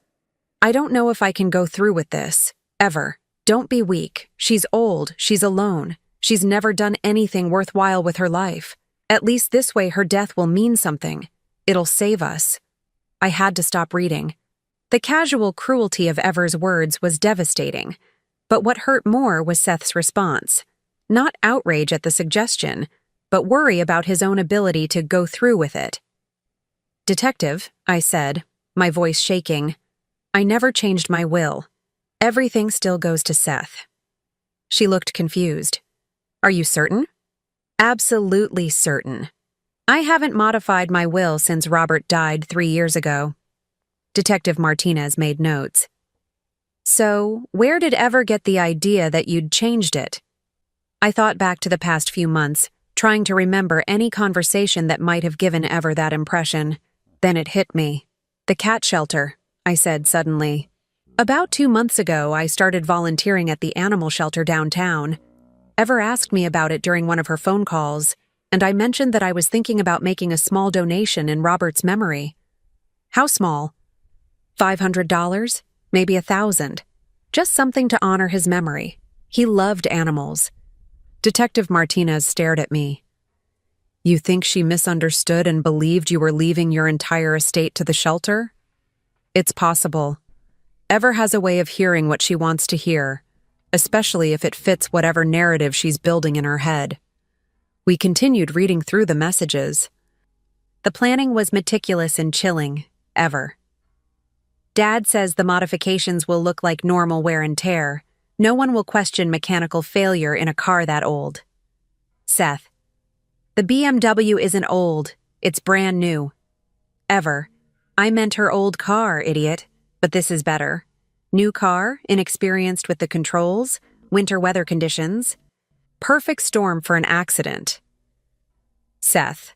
I don't know if I can go through with this. Ever. Don't be weak. She's old. She's alone. She's never done anything worthwhile with her life. At least this way her death will mean something. It'll save us. I had to stop reading. The casual cruelty of Ever's words was devastating. But what hurt more was Seth's response. Not outrage at the suggestion, but worry about his own ability to go through with it. "Detective," I said, my voice shaking, "I never changed my will. Everything still goes to Seth." She looked confused. "Are you certain?" "Absolutely certain. I haven't modified my will since Robert died 3 years ago." Detective Martinez made notes. "So, where did Ever get the idea that you'd changed it?" I thought back to the past few months, trying to remember any conversation that might have given Ever that impression. Then it hit me. "The cat shelter," I said suddenly. "About 2 months ago, I started volunteering at the animal shelter downtown. Ever asked me about it during one of her phone calls, and I mentioned that I was thinking about making a small donation in Robert's memory." "How small?" $500, maybe 1,000. Just something to honor his memory. He loved animals." Detective Martinez stared at me. "You think she misunderstood and believed you were leaving your entire estate to the shelter?" "It's possible. Ever has a way of hearing what she wants to hear, especially if it fits whatever narrative she's building in her head." We continued reading through the messages. "The planning was meticulous and chilling, Ever. Dad says the modifications will look like normal wear and tear. No one will question mechanical failure in a car that old. Seth. The BMW isn't old, it's brand new. Ever. I meant her old car, idiot, but this is better. New car, inexperienced with the controls, winter weather conditions. Perfect storm for an accident. Seth.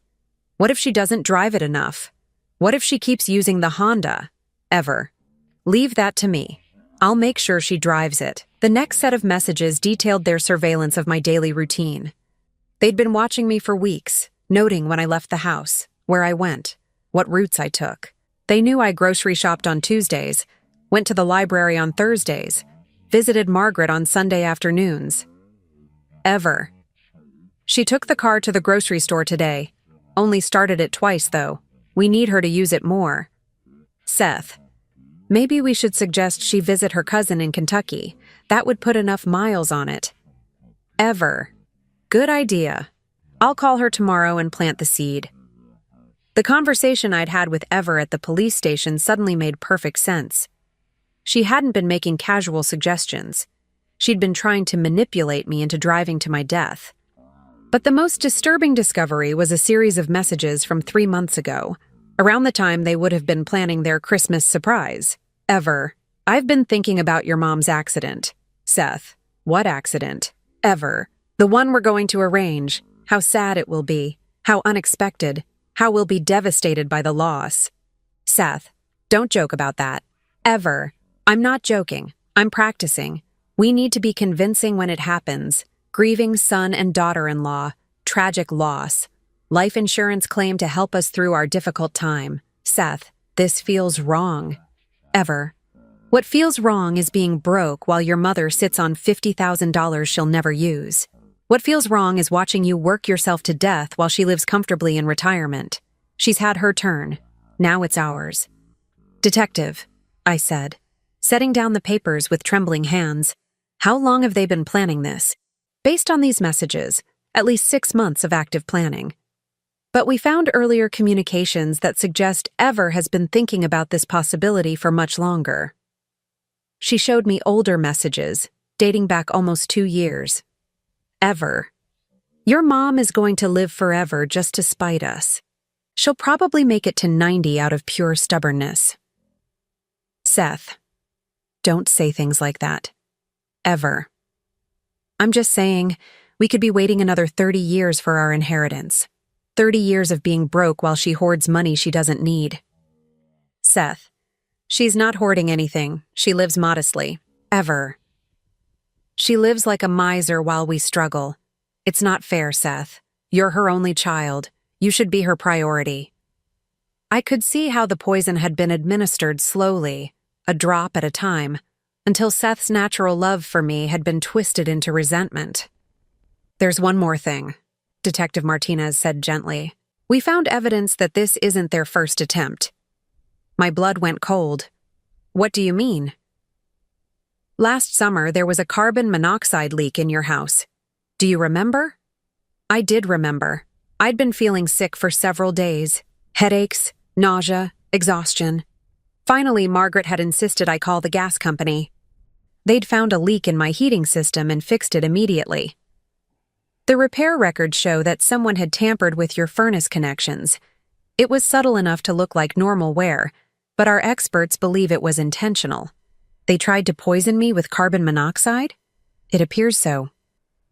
What if she doesn't drive it enough? What if she keeps using the Honda? Ever. Leave that to me. I'll make sure she drives it. The next set of messages detailed their surveillance of my daily routine. They'd been watching me for weeks, noting when I left the house, where I went, what routes I took. They knew I grocery shopped on Tuesdays, went to the library on Thursdays, visited Margaret on Sunday afternoons. Ever. She took the car to the grocery store today. Only started it twice, though. We need her to use it more. Seth. Maybe we should suggest she visit her cousin in Kentucky. That would put enough miles on it. Ever. Good idea. I'll call her tomorrow and plant the seed. The conversation I'd had with Ever at the police station suddenly made perfect sense. She hadn't been making casual suggestions. She'd been trying to manipulate me into driving to my death. But the most disturbing discovery was a series of messages from 3 months ago, around the time they would have been planning their Christmas surprise. Ever. I've been thinking about your mom's accident. Seth. What accident? Ever. The one we're going to arrange. How sad it will be. How unexpected. How we'll be devastated by the loss. Seth. Don't joke about that. Ever. I'm not joking. I'm practicing. We need to be convincing when it happens. Grieving son and daughter-in-law. Tragic loss. Life insurance claim to help us through our difficult time. Seth, this feels wrong. Ever. What feels wrong is being broke while your mother sits on $50,000 she'll never use. What feels wrong is watching you work yourself to death while she lives comfortably in retirement. She's had her turn. Now it's ours. Detective, I said, setting down the papers with trembling hands. How long have they been planning this? Based on these messages, at least 6 months of active planning. But we found earlier communications that suggest Ever has been thinking about this possibility for much longer. She showed me older messages, dating back almost 2 years. Ever. Your mom is going to live forever just to spite us. She'll probably make it to 90 out of pure stubbornness. Seth. Don't say things like that. Ever. I'm just saying, we could be waiting another 30 years for our inheritance. 30 years of being broke while she hoards money she doesn't need. Seth. She's not hoarding anything. She lives modestly. Ever. She lives like a miser while we struggle. It's not fair, Seth. You're her only child. You should be her priority. I could see how the poison had been administered slowly, a drop at a time, until Seth's natural love for me had been twisted into resentment. There's one more thing, Detective Martinez said gently. We found evidence that this isn't their first attempt. My blood went cold. What do you mean? Last summer, there was a carbon monoxide leak in your house. Do you remember? I did remember. I'd been feeling sick for several days. Headaches, nausea, exhaustion. Finally, Margaret had insisted I call the gas company. They'd found a leak in my heating system and fixed it immediately. The repair records show that someone had tampered with your furnace connections. It was subtle enough to look like normal wear, but our experts believe it was intentional. They tried to poison me with carbon monoxide? It appears so.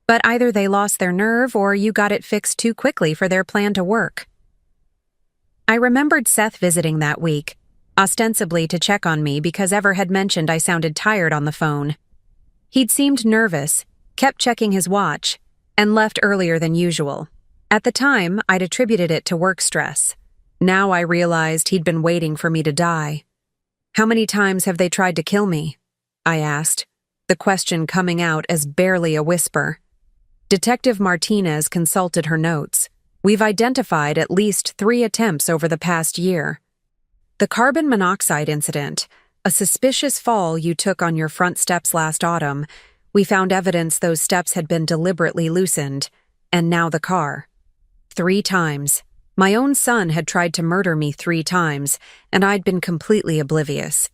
But either they lost their nerve or you got it fixed too quickly for their plan to work. I remembered Seth visiting that week, ostensibly to check on me because Ever had mentioned I sounded tired on the phone. He'd seemed nervous, kept checking his watch, and left earlier than usual. At the time, I'd attributed it to work stress. Now I realized he'd been waiting for me to die. "How many times have they tried to kill me?" I asked, the question coming out as barely a whisper. Detective Martinez consulted her notes. "We've identified at least 3 attempts over the past year. The carbon monoxide incident, a suspicious fall you took on your front steps last autumn, we found evidence those steps had been deliberately loosened, and now the car. 3 times. My own son had tried to murder me 3 times, and I'd been completely oblivious.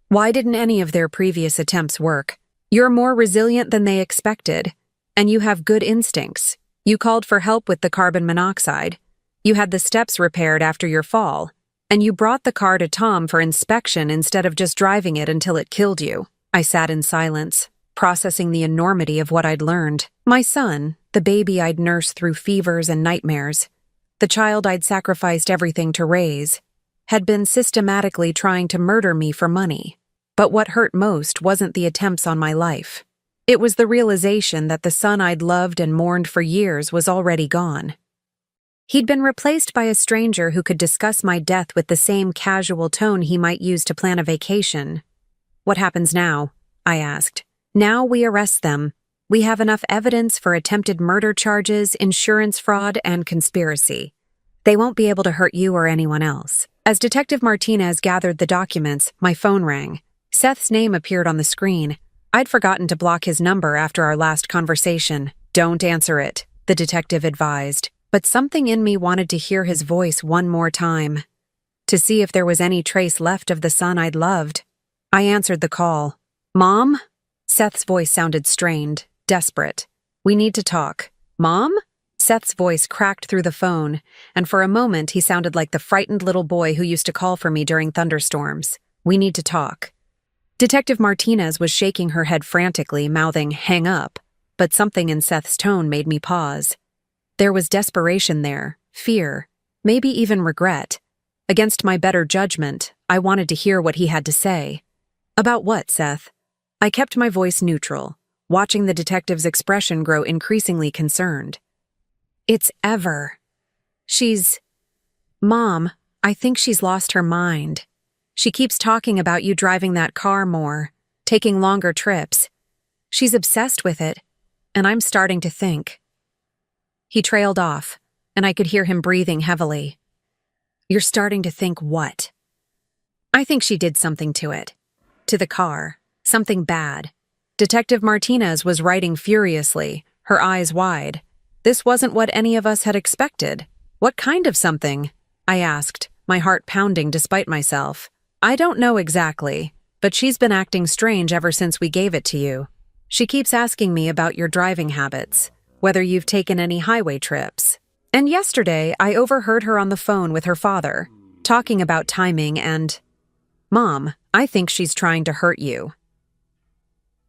Why didn't any of their previous attempts work? You're more resilient than they expected, and you have good instincts. You called for help with the carbon monoxide. You had the steps repaired after your fall, and you brought the car to Tom for inspection instead of just driving it until it killed you." I sat in silence, processing the enormity of what I'd learned. My son, the baby I'd nursed through fevers and nightmares, the child I'd sacrificed everything to raise, had been systematically trying to murder me for money. But what hurt most wasn't the attempts on my life. It was the realization that the son I'd loved and mourned for years was already gone. He'd been replaced by a stranger who could discuss my death with the same casual tone he might use to plan a vacation. "What happens now?" I asked. "Now we arrest them. We have enough evidence for attempted murder charges, insurance fraud, and conspiracy. They won't be able to hurt you or anyone else." As Detective Martinez gathered the documents, my phone rang. Seth's name appeared on the screen. I'd forgotten to block his number after our last conversation. "Don't answer it," the detective advised, but something in me wanted to hear his voice one more time, to see if there was any trace left of the son I'd loved. I answered the call. "Mom?" Seth's voice sounded strained, desperate. "We need to talk." "Mom?" Seth's voice cracked through the phone, and for a moment he sounded like the frightened little boy who used to call for me during thunderstorms. "We need to talk." Detective Martinez was shaking her head frantically, mouthing, "Hang up," but something in Seth's tone made me pause. There was desperation there, fear, maybe even regret. Against my better judgment, I wanted to hear what he had to say. "About what, Seth?" I kept my voice neutral, watching the detective's expression grow increasingly concerned. "It's Ever. Mom, I think she's lost her mind. She keeps talking about you driving that car more, taking longer trips. She's obsessed with it, and I'm starting to think." He trailed off, and I could hear him breathing heavily. "You're starting to think what?" "I think she did something to it. To the car. Something bad." Detective Martinez was writing furiously, her eyes wide. This wasn't what any of us had expected. "What kind of something?" I asked, my heart pounding despite myself. "I don't know exactly, but she's been acting strange ever since we gave it to you. She keeps asking me about your driving habits, whether you've taken any highway trips. And yesterday, I overheard her on the phone with her father, talking about timing and... Mom, I think she's trying to hurt you."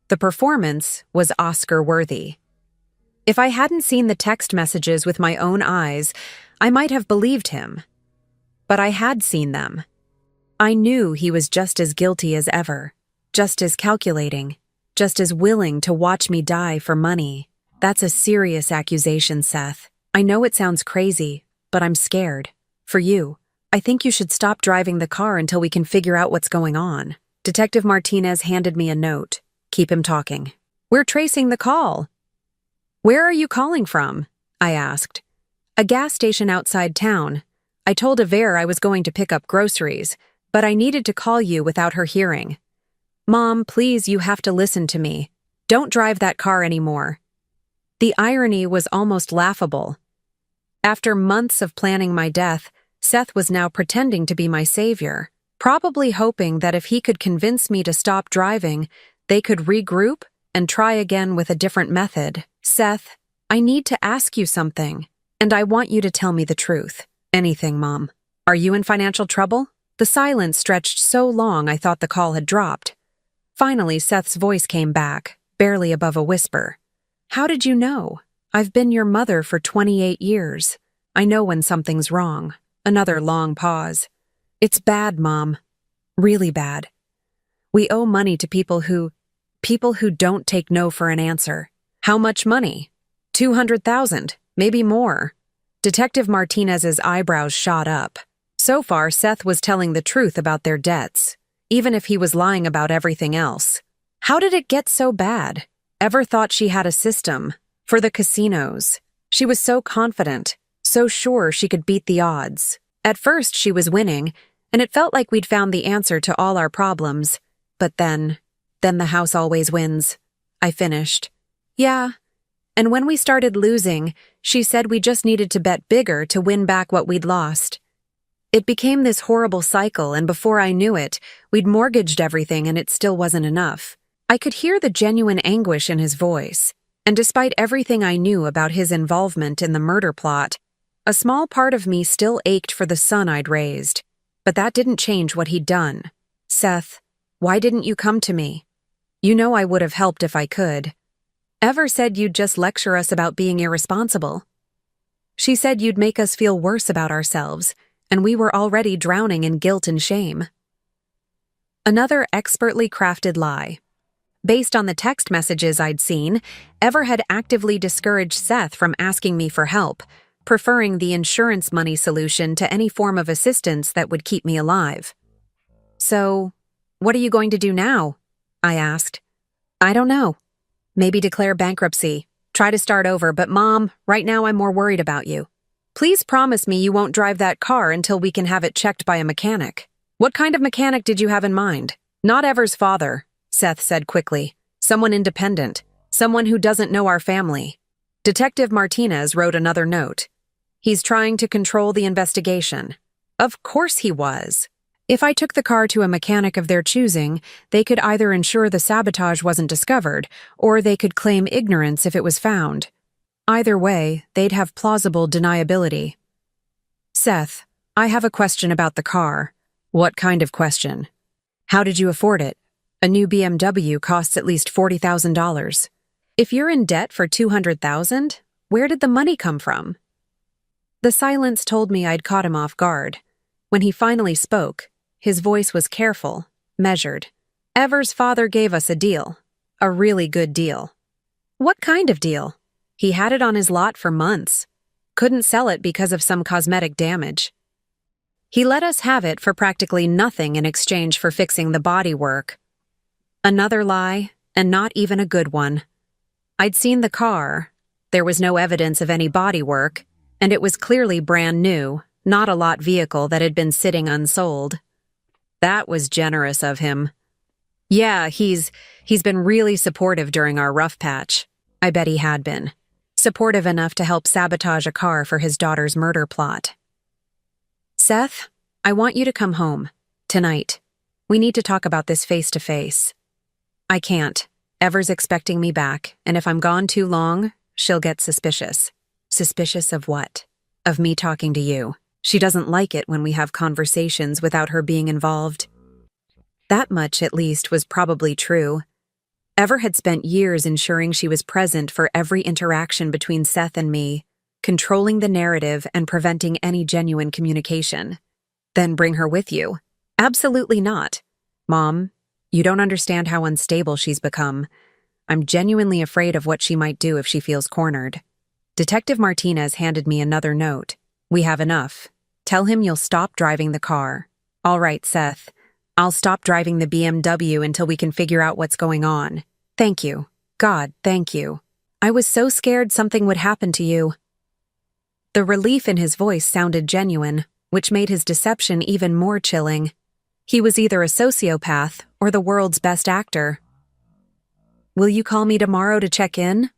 The performance was Oscar-worthy. If I hadn't seen the text messages with my own eyes, I might have believed him. But I had seen them. I knew he was just as guilty as ever, just as calculating, just as willing to watch me die for money. That's a serious accusation, Seth. I know it sounds crazy, but I'm scared. For you. I think you should stop driving the car until we can figure out what's going on. Detective Martinez handed me a note. "Keep him talking." "We're tracing the call." "Where are you calling from?" I asked. "A gas station outside town. I told Aver I was going to pick up groceries, but I needed to call you without her hearing. Mom, please, you have to listen to me. Don't drive that car anymore." The irony was almost laughable. After months of planning my death, Seth was now pretending to be my savior, probably hoping that if he could convince me to stop driving, they could regroup and try again with a different method. Seth, I need to ask you something, and I want you to tell me the truth. Anything, Mom. Are you in financial trouble? The silence stretched so long I thought the call had dropped. Finally, Seth's voice came back, barely above a whisper. How did you know? I've been your mother for 28 years. I know when something's wrong. Another long pause. It's bad, Mom. Really bad. We owe money to people who don't take no for an answer. How much money? 200,000, maybe more. Detective Martinez's eyebrows shot up. So far, Seth was telling the truth about their debts, even if he was lying about everything else. How did it get so bad? Ever thought she had a system for the casinos? She was so confident, so sure she could beat the odds. At first, she was winning, and it felt like we'd found the answer to all our problems. But then the house always wins. I finished. Yeah. And when we started losing, she said we just needed to bet bigger to win back what we'd lost. It became this horrible cycle, and before I knew it, we'd mortgaged everything and it still wasn't enough. I could hear the genuine anguish in his voice, and despite everything I knew about his involvement in the murder plot, a small part of me still ached for the son I'd raised. But that didn't change what he'd done. Seth, why didn't you come to me? You know I would have helped if I could. Ever said you'd just lecture us about being irresponsible. She said you'd make us feel worse about ourselves, and we were already drowning in guilt and shame. Another expertly crafted lie. Based on the text messages I'd seen, Ever had actively discouraged Seth from asking me for help, preferring the insurance money solution to any form of assistance that would keep me alive. So, what are you going to do now? I asked. I don't know. Maybe declare bankruptcy. Try to start over, but Mom, right now I'm more worried about you. Please promise me you won't drive that car until we can have it checked by a mechanic. What kind of mechanic did you have in mind? Not Ever's father, Seth said quickly. Someone independent. Someone who doesn't know our family. Detective Martinez wrote another note. He's trying to control the investigation. Of course he was. If I took the car to a mechanic of their choosing, they could either ensure the sabotage wasn't discovered, or they could claim ignorance if it was found. Either way, they'd have plausible deniability. Seth, I have a question about the car. What kind of question? How did you afford it? A new BMW costs at least $40,000. If you're in debt for $200,000, where did the money come from? The silence told me I'd caught him off guard. When he finally spoke, his voice was careful, measured. Ever's father gave us a deal. A really good deal. What kind of deal? He had it on his lot for months. Couldn't sell it because of some cosmetic damage. He let us have it for practically nothing in exchange for fixing the bodywork. Another lie, and not even a good one. I'd seen the car. There was no evidence of any bodywork, and it was clearly brand new, not a lot vehicle that had been sitting unsold. That was generous of him. Yeah, he's been really supportive during our rough patch. I bet he had been. Supportive enough to help sabotage a car for his daughter's murder plot. Seth, I want you to come home. Tonight. We need to talk about this face to face. I can't. Ever's expecting me back, and if I'm gone too long, she'll get suspicious. Suspicious of what? Of me talking to you. She doesn't like it when we have conversations without her being involved. That much, at least, was probably true. Ever had spent years ensuring she was present for every interaction between Seth and me, controlling the narrative and preventing any genuine communication. Then bring her with you? Absolutely not. Mom, you don't understand how unstable she's become. I'm genuinely afraid of what she might do if she feels cornered. Detective Martinez handed me another note. We have enough. Tell him you'll stop driving the car. All right, Seth. I'll stop driving the BMW until we can figure out what's going on. Thank you. God, thank you. I was so scared something would happen to you. The relief in his voice sounded genuine, which made his deception even more chilling. He was either a sociopath or the world's best actor. Will you call me tomorrow to check in?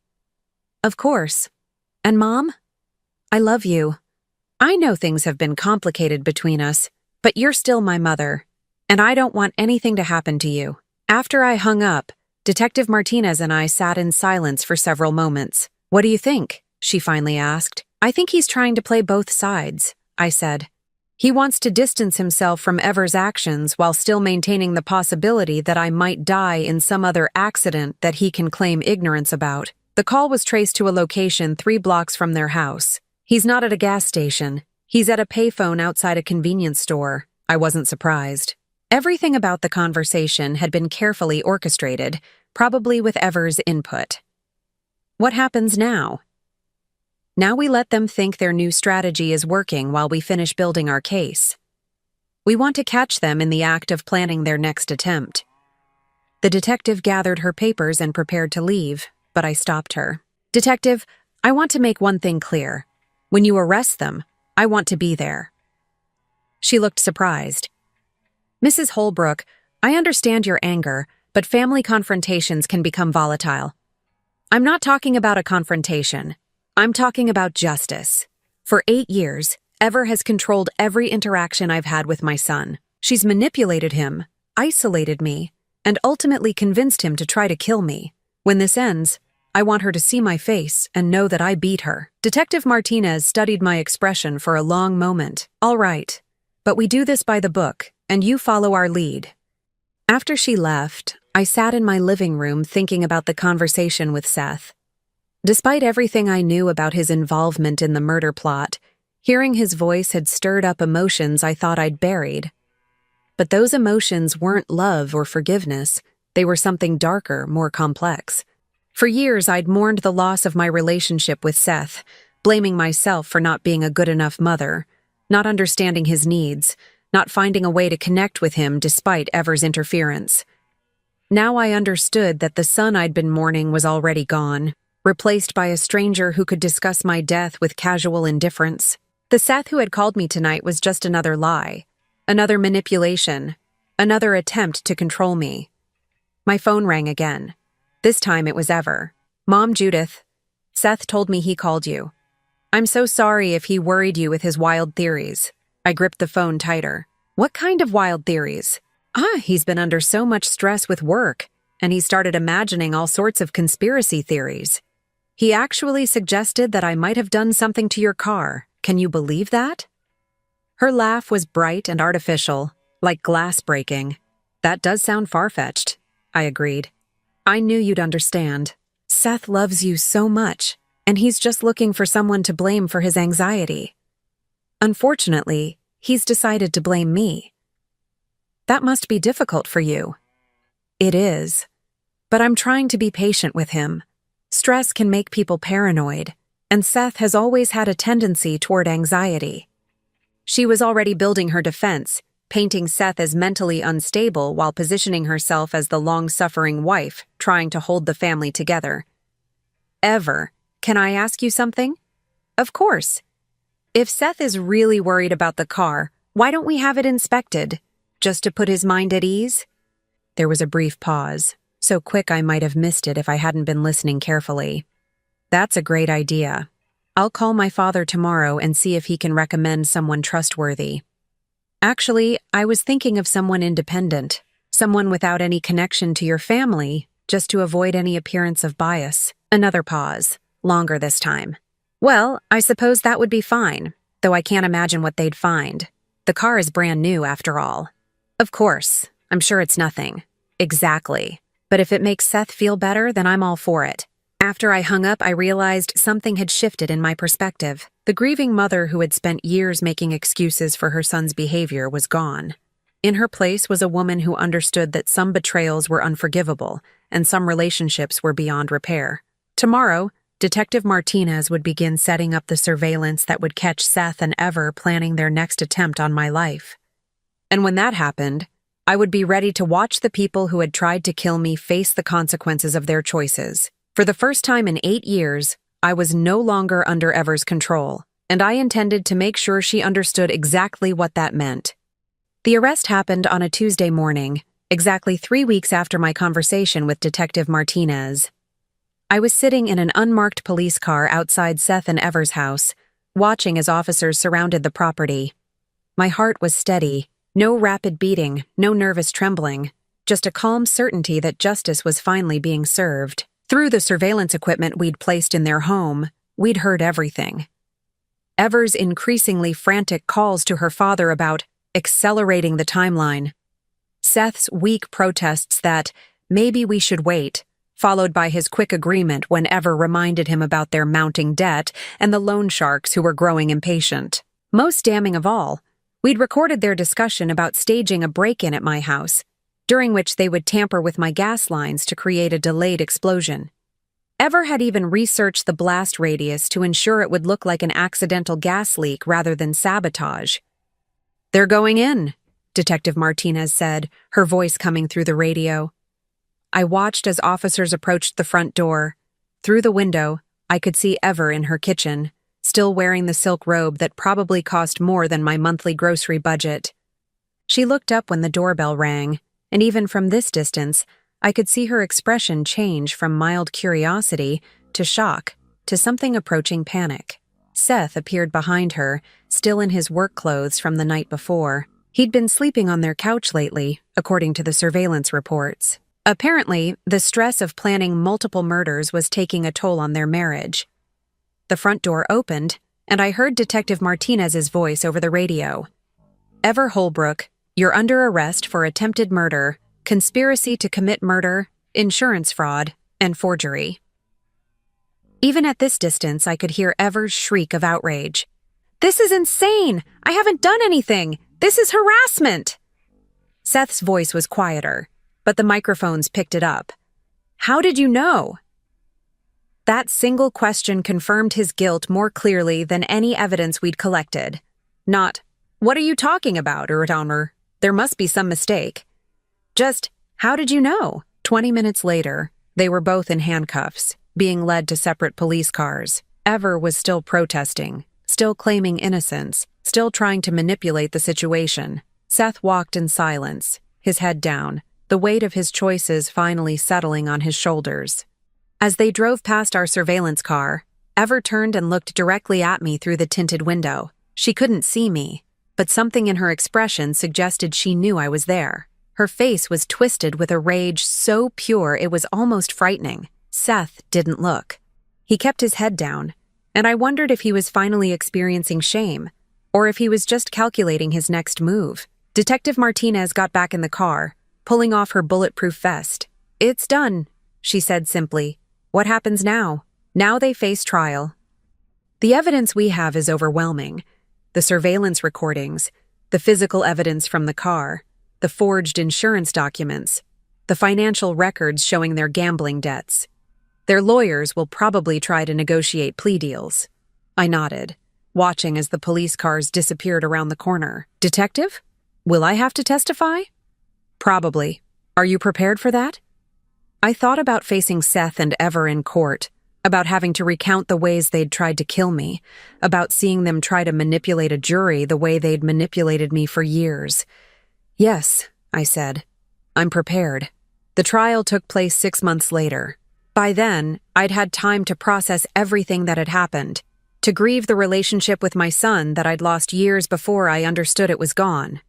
Of course. And Mom? I love you. I know things have been complicated between us, but you're still my mother, and I don't want anything to happen to you. After I hung up, Detective Martinez and I sat in silence for several moments. What do you think? She finally asked. I think he's trying to play both sides, I said. He wants to distance himself from Ever's actions while still maintaining the possibility that I might die in some other accident that he can claim ignorance about. The call was traced to a location 3 blocks from their house. He's not at a gas station. He's at a payphone outside a convenience store. I wasn't surprised. Everything about the conversation had been carefully orchestrated, probably with Ever's input. What happens now? Now we let them think their new strategy is working while we finish building our case. We want to catch them in the act of planning their next attempt. The detective gathered her papers and prepared to leave, but I stopped her. Detective, I want to make one thing clear. When you arrest them, I want to be there. She looked surprised. Mrs. Holbrook, I understand your anger, but family confrontations can become volatile. I'm not talking about a confrontation. I'm talking about justice. For 8 years, Ever has controlled every interaction I've had with my son. She's manipulated him, isolated me, and ultimately convinced him to try to kill me. When this ends, I want her to see my face and know that I beat her. Detective Martinez studied my expression for a long moment. All right, but we do this by the book, and you follow our lead. After she left, I sat in my living room thinking about the conversation with Seth. Despite everything I knew about his involvement in the murder plot, hearing his voice had stirred up emotions I thought I'd buried. But those emotions weren't love or forgiveness. They were something darker, more complex. For years, I'd mourned the loss of my relationship with Seth, blaming myself for not being a good enough mother, not understanding his needs, not finding a way to connect with him despite Ever's interference. Now I understood that the son I'd been mourning was already gone, replaced by a stranger who could discuss my death with casual indifference. The Seth who had called me tonight was just another lie, another manipulation, another attempt to control me. My phone rang again. This time it was Ever. Mom, Judith, Seth told me he called you. I'm so sorry if he worried you with his wild theories. I gripped the phone tighter. What kind of wild theories? He's been under so much stress with work, and he started imagining all sorts of conspiracy theories. He actually suggested that I might have done something to your car. Can you believe that? Her laugh was bright and artificial, like glass breaking. That does sound far-fetched, I agreed. I knew you'd understand. Seth loves you so much, and he's just looking for someone to blame for his anxiety. Unfortunately, he's decided to blame me. That must be difficult for you. It is. But I'm trying to be patient with him. Stress can make people paranoid, and Seth has always had a tendency toward anxiety. She was already building her defense, painting Seth as mentally unstable while positioning herself as the long-suffering wife trying to hold the family together. Ever, can I ask you something? Of course. If Seth is really worried about the car, why don't we have it inspected, just to put his mind at ease? There was a brief pause, so quick I might have missed it if I hadn't been listening carefully. That's a great idea. I'll call my father tomorrow and see if he can recommend someone trustworthy. Actually, I was thinking of someone independent, someone without any connection to your family, just to avoid any appearance of bias. Another pause, longer this time. Well, I suppose that would be fine, though I can't imagine what they'd find. The car is brand new, after all. Of course, I'm sure it's nothing. Exactly. But if it makes Seth feel better, then I'm all for it. After I hung up, I realized something had shifted in my perspective. The grieving mother who had spent years making excuses for her son's behavior was gone. In her place was a woman who understood that some betrayals were unforgivable and some relationships were beyond repair. Tomorrow, Detective Martinez would begin setting up the surveillance that would catch Seth and Ever planning their next attempt on my life. And when that happened, I would be ready to watch the people who had tried to kill me face the consequences of their choices. For the first time in 8 years, I was no longer under Ever's control, and I intended to make sure she understood exactly what that meant. The arrest happened on a Tuesday morning, exactly 3 weeks after my conversation with Detective Martinez. I was sitting in an unmarked police car outside Seth and Ever's house, watching as officers surrounded the property. My heart was steady, no rapid beating, no nervous trembling, just a calm certainty that justice was finally being served. Through the surveillance equipment we'd placed in their home, we'd heard everything. Ever's increasingly frantic calls to her father about accelerating the timeline. Seth's weak protests that maybe we should wait, followed by his quick agreement when Ever reminded him about their mounting debt and the loan sharks who were growing impatient. Most damning of all, we'd recorded their discussion about staging a break-in at my house, during which they would tamper with my gas lines to create a delayed explosion. Ever had even researched the blast radius to ensure it would look like an accidental gas leak rather than sabotage. "They're going in," Detective Martinez said, her voice coming through the radio. I watched as officers approached the front door. Through the window, I could see Ever in her kitchen, still wearing the silk robe that probably cost more than my monthly grocery budget. She looked up when the doorbell rang, and even from this distance, I could see her expression change from mild curiosity to shock to something approaching panic. Seth appeared behind her, still in his work clothes from the night before. He'd been sleeping on their couch lately, according to the surveillance reports. Apparently, the stress of planning multiple murders was taking a toll on their marriage. The front door opened, and I heard Detective Martinez's voice over the radio. "Ever Holbrook, you're under arrest for attempted murder, conspiracy to commit murder, insurance fraud, and forgery." Even at this distance, I could hear Ever's shriek of outrage. "This is insane! I haven't done anything! This is harassment!" Seth's voice was quieter, but the microphones picked it up. "How did you know?" That single question confirmed his guilt more clearly than any evidence we'd collected. Not, "What are you talking about, Your Honor? There must be some mistake." Just, "How did you know?" 20 minutes later, they were both in handcuffs, being led to separate police cars. Ever was still protesting, still claiming innocence, still trying to manipulate the situation. Seth walked in silence, his head down, the weight of his choices finally settling on his shoulders. As they drove past our surveillance car, Ever turned and looked directly at me through the tinted window. She couldn't see me, but something in her expression suggested she knew I was there. Her face was twisted with a rage so pure it was almost frightening. Seth didn't look. He kept his head down, and I wondered if he was finally experiencing shame, or if he was just calculating his next move. Detective Martinez got back in the car, pulling off her bulletproof vest. "It's done," she said simply. "What happens now?" Now they face trial. The evidence we have is overwhelming. The surveillance recordings, the physical evidence from the car, the forged insurance documents, the financial records showing their gambling debts. Their lawyers will probably try to negotiate plea deals. I nodded, watching as the police cars disappeared around the corner. "Detective? Will I have to testify?" "Probably. Are you prepared for that?" I thought about facing Seth and Ever in court, about having to recount the ways they'd tried to kill me, about seeing them try to manipulate a jury the way they'd manipulated me for years. "Yes," I said. "I'm prepared." The trial took place 6 months later. By then, I'd had time to process everything that had happened, to grieve the relationship with my son that I'd lost years before I understood it was gone.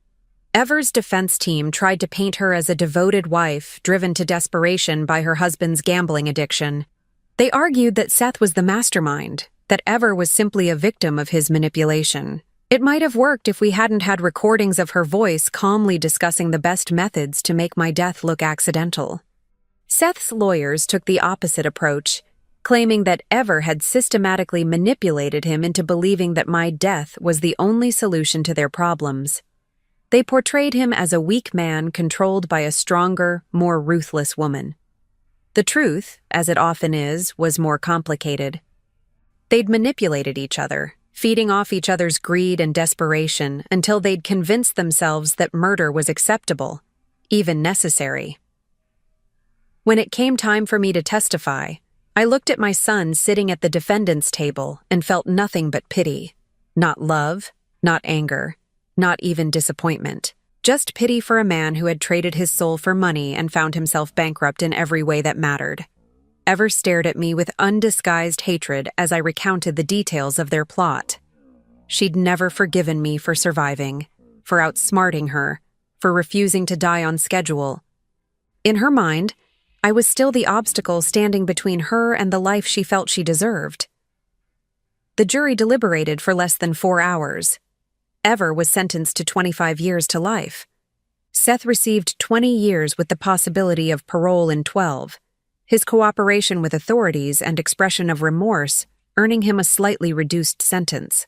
Ever's defense team tried to paint her as a devoted wife driven to desperation by her husband's gambling addiction. They argued that Seth was the mastermind, that Ever was simply a victim of his manipulation. It might have worked if we hadn't had recordings of her voice calmly discussing the best methods to make my death look accidental. Seth's lawyers took the opposite approach, claiming that Ever had systematically manipulated him into believing that my death was the only solution to their problems. They portrayed him as a weak man controlled by a stronger, more ruthless woman. The truth, as it often is, was more complicated. They'd manipulated each other, feeding off each other's greed and desperation until they'd convinced themselves that murder was acceptable, even necessary. When it came time for me to testify, I looked at my son sitting at the defendant's table and felt nothing but pity. Not love, not anger, not even disappointment. Just pity for a man who had traded his soul for money and found himself bankrupt in every way that mattered. Ever stared at me with undisguised hatred as I recounted the details of their plot. She'd never forgiven me for surviving, for outsmarting her, for refusing to die on schedule. In her mind, I was still the obstacle standing between her and the life she felt she deserved. The jury deliberated for less than 4 hours. Ever was sentenced to 25 years to life. Seth received 20 years with the possibility of parole in 12, his cooperation with authorities and expression of remorse earning him a slightly reduced sentence.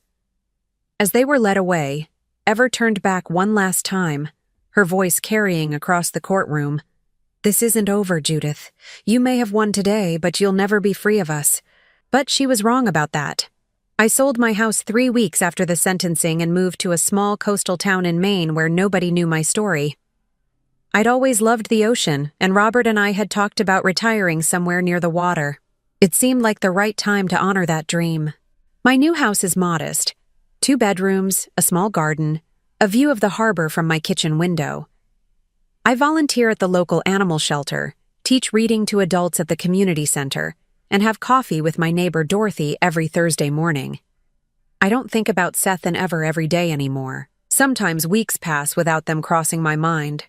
As they were led away, Ever turned back one last time, her voice carrying across the courtroom. "This isn't over, Judith. You may have won today, but you'll never be free of us." But she was wrong about that. I sold my house 3 weeks after the sentencing and moved to a small coastal town in Maine where nobody knew my story. I'd always loved the ocean, and Robert and I had talked about retiring somewhere near the water. It seemed like the right time to honor that dream. My new house is modest. 2 bedrooms, a small garden, a view of the harbor from my kitchen window. I volunteer at the local animal shelter, teach reading to adults at the community center, and have coffee with my neighbor Dorothy every Thursday morning. I don't think about Seth and Ever every day anymore. Sometimes weeks pass without them crossing my mind.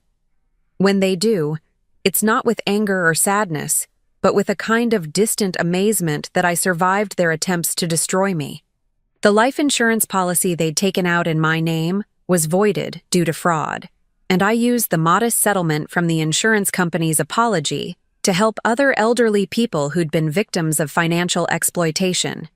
When they do, it's not with anger or sadness, but with a kind of distant amazement that I survived their attempts to destroy me. The life insurance policy they'd taken out in my name was voided due to fraud, and I used the modest settlement from the insurance company's apology to help other elderly people who'd been victims of financial exploitation.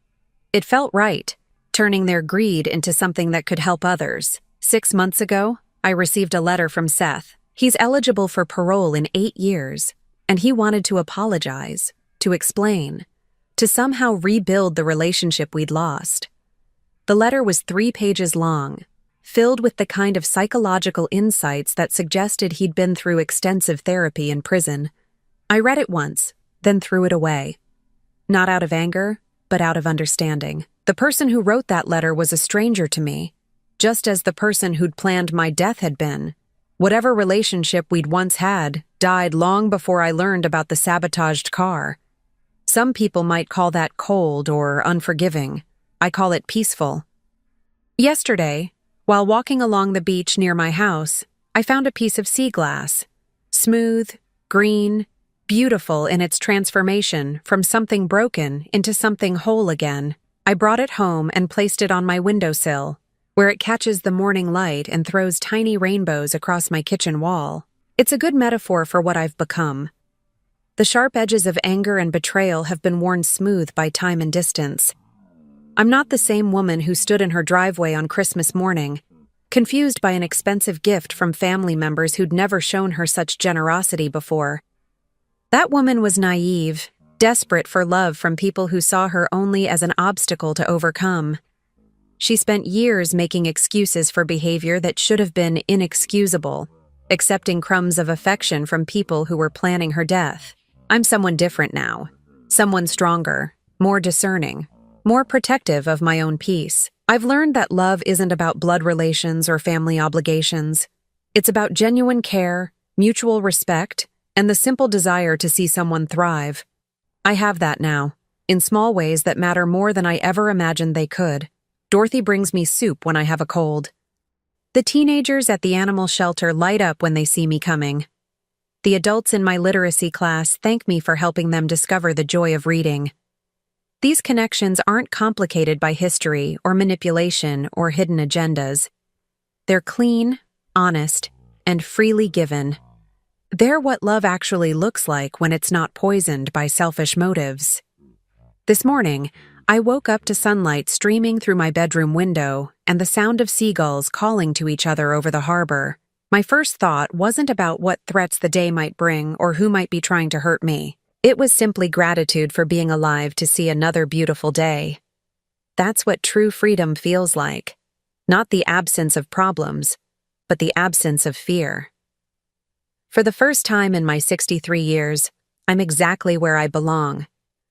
It felt right, turning their greed into something that could help others. 6 months ago, I received a letter from Seth. He's eligible for parole in 8 years, and he wanted to apologize, to explain, to somehow rebuild the relationship we'd lost. The letter was 3 pages long, filled with the kind of psychological insights that suggested he'd been through extensive therapy in prison. I read it once, then threw it away. Not out of anger, but out of understanding. The person who wrote that letter was a stranger to me, just as the person who'd planned my death had been. Whatever relationship we'd once had died long before I learned about the sabotaged car. Some people might call that cold or unforgiving. I call it peaceful. Yesterday, while walking along the beach near my house, I found a piece of sea glass. Smooth, green, beautiful in its transformation from something broken into something whole again. I brought it home and placed it on my windowsill, where it catches the morning light and throws tiny rainbows across my kitchen wall. It's a good metaphor for what I've become. The sharp edges of anger and betrayal have been worn smooth by time and distance. I'm not the same woman who stood in her driveway on Christmas morning, confused by an expensive gift from family members who'd never shown her such generosity before. That woman was naive, desperate for love from people who saw her only as an obstacle to overcome. She spent years making excuses for behavior that should have been inexcusable, accepting crumbs of affection from people who were planning her death. I'm someone different now, someone stronger, more discerning, more protective of my own peace. I've learned that love isn't about blood relations or family obligations. It's about genuine care, mutual respect, and the simple desire to see someone thrive. I have that now, in small ways that matter more than I ever imagined they could. Dorothy brings me soup when I have a cold. The teenagers at the animal shelter light up when they see me coming. The adults in my literacy class thank me for helping them discover the joy of reading. These connections aren't complicated by history or manipulation or hidden agendas. They're clean, honest, and freely given. They're what love actually looks like when it's not poisoned by selfish motives. This morning, I woke up to sunlight streaming through my bedroom window and the sound of seagulls calling to each other over the harbor. My first thought wasn't about what threats the day might bring or who might be trying to hurt me. It was simply gratitude for being alive to see another beautiful day. That's what true freedom feels like. Not the absence of problems, but the absence of fear. For the first time in my 63 years, I'm exactly where I belong,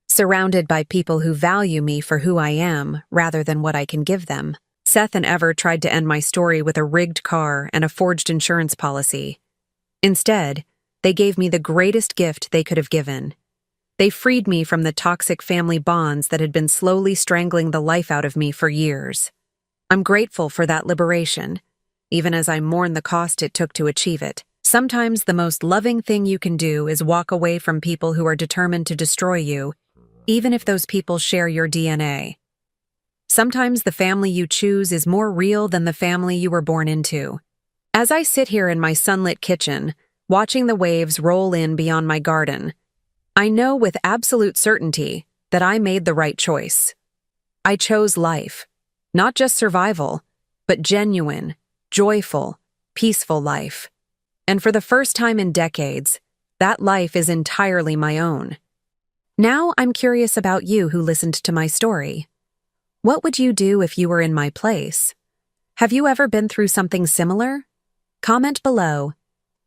surrounded by people who value me for who I am rather than what I can give them. Seth and Ever tried to end my story with a rigged car and a forged insurance policy. Instead, they gave me the greatest gift they could have given: They freed me from the toxic family bonds that had been slowly strangling the life out of me for years. I'm grateful for that liberation, even as I mourn the cost it took to achieve it. Sometimes the most loving thing you can do is walk away from people who are determined to destroy you, even if those people share your DNA. Sometimes the family you choose is more real than the family you were born into. As I sit here in my sunlit kitchen, watching the waves roll in beyond my garden, I know with absolute certainty that I made the right choice. I chose life, not just survival, but genuine, joyful, peaceful life. And for the first time in decades, that life is entirely my own. Now I'm curious about you who listened to my story. What would you do if you were in my place? Have you ever been through something similar? Comment below.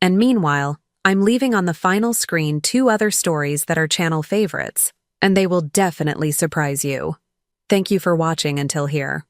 And meanwhile, I'm leaving on the final screen 2 other stories that are channel favorites, and they will definitely surprise you. Thank you for watching until here.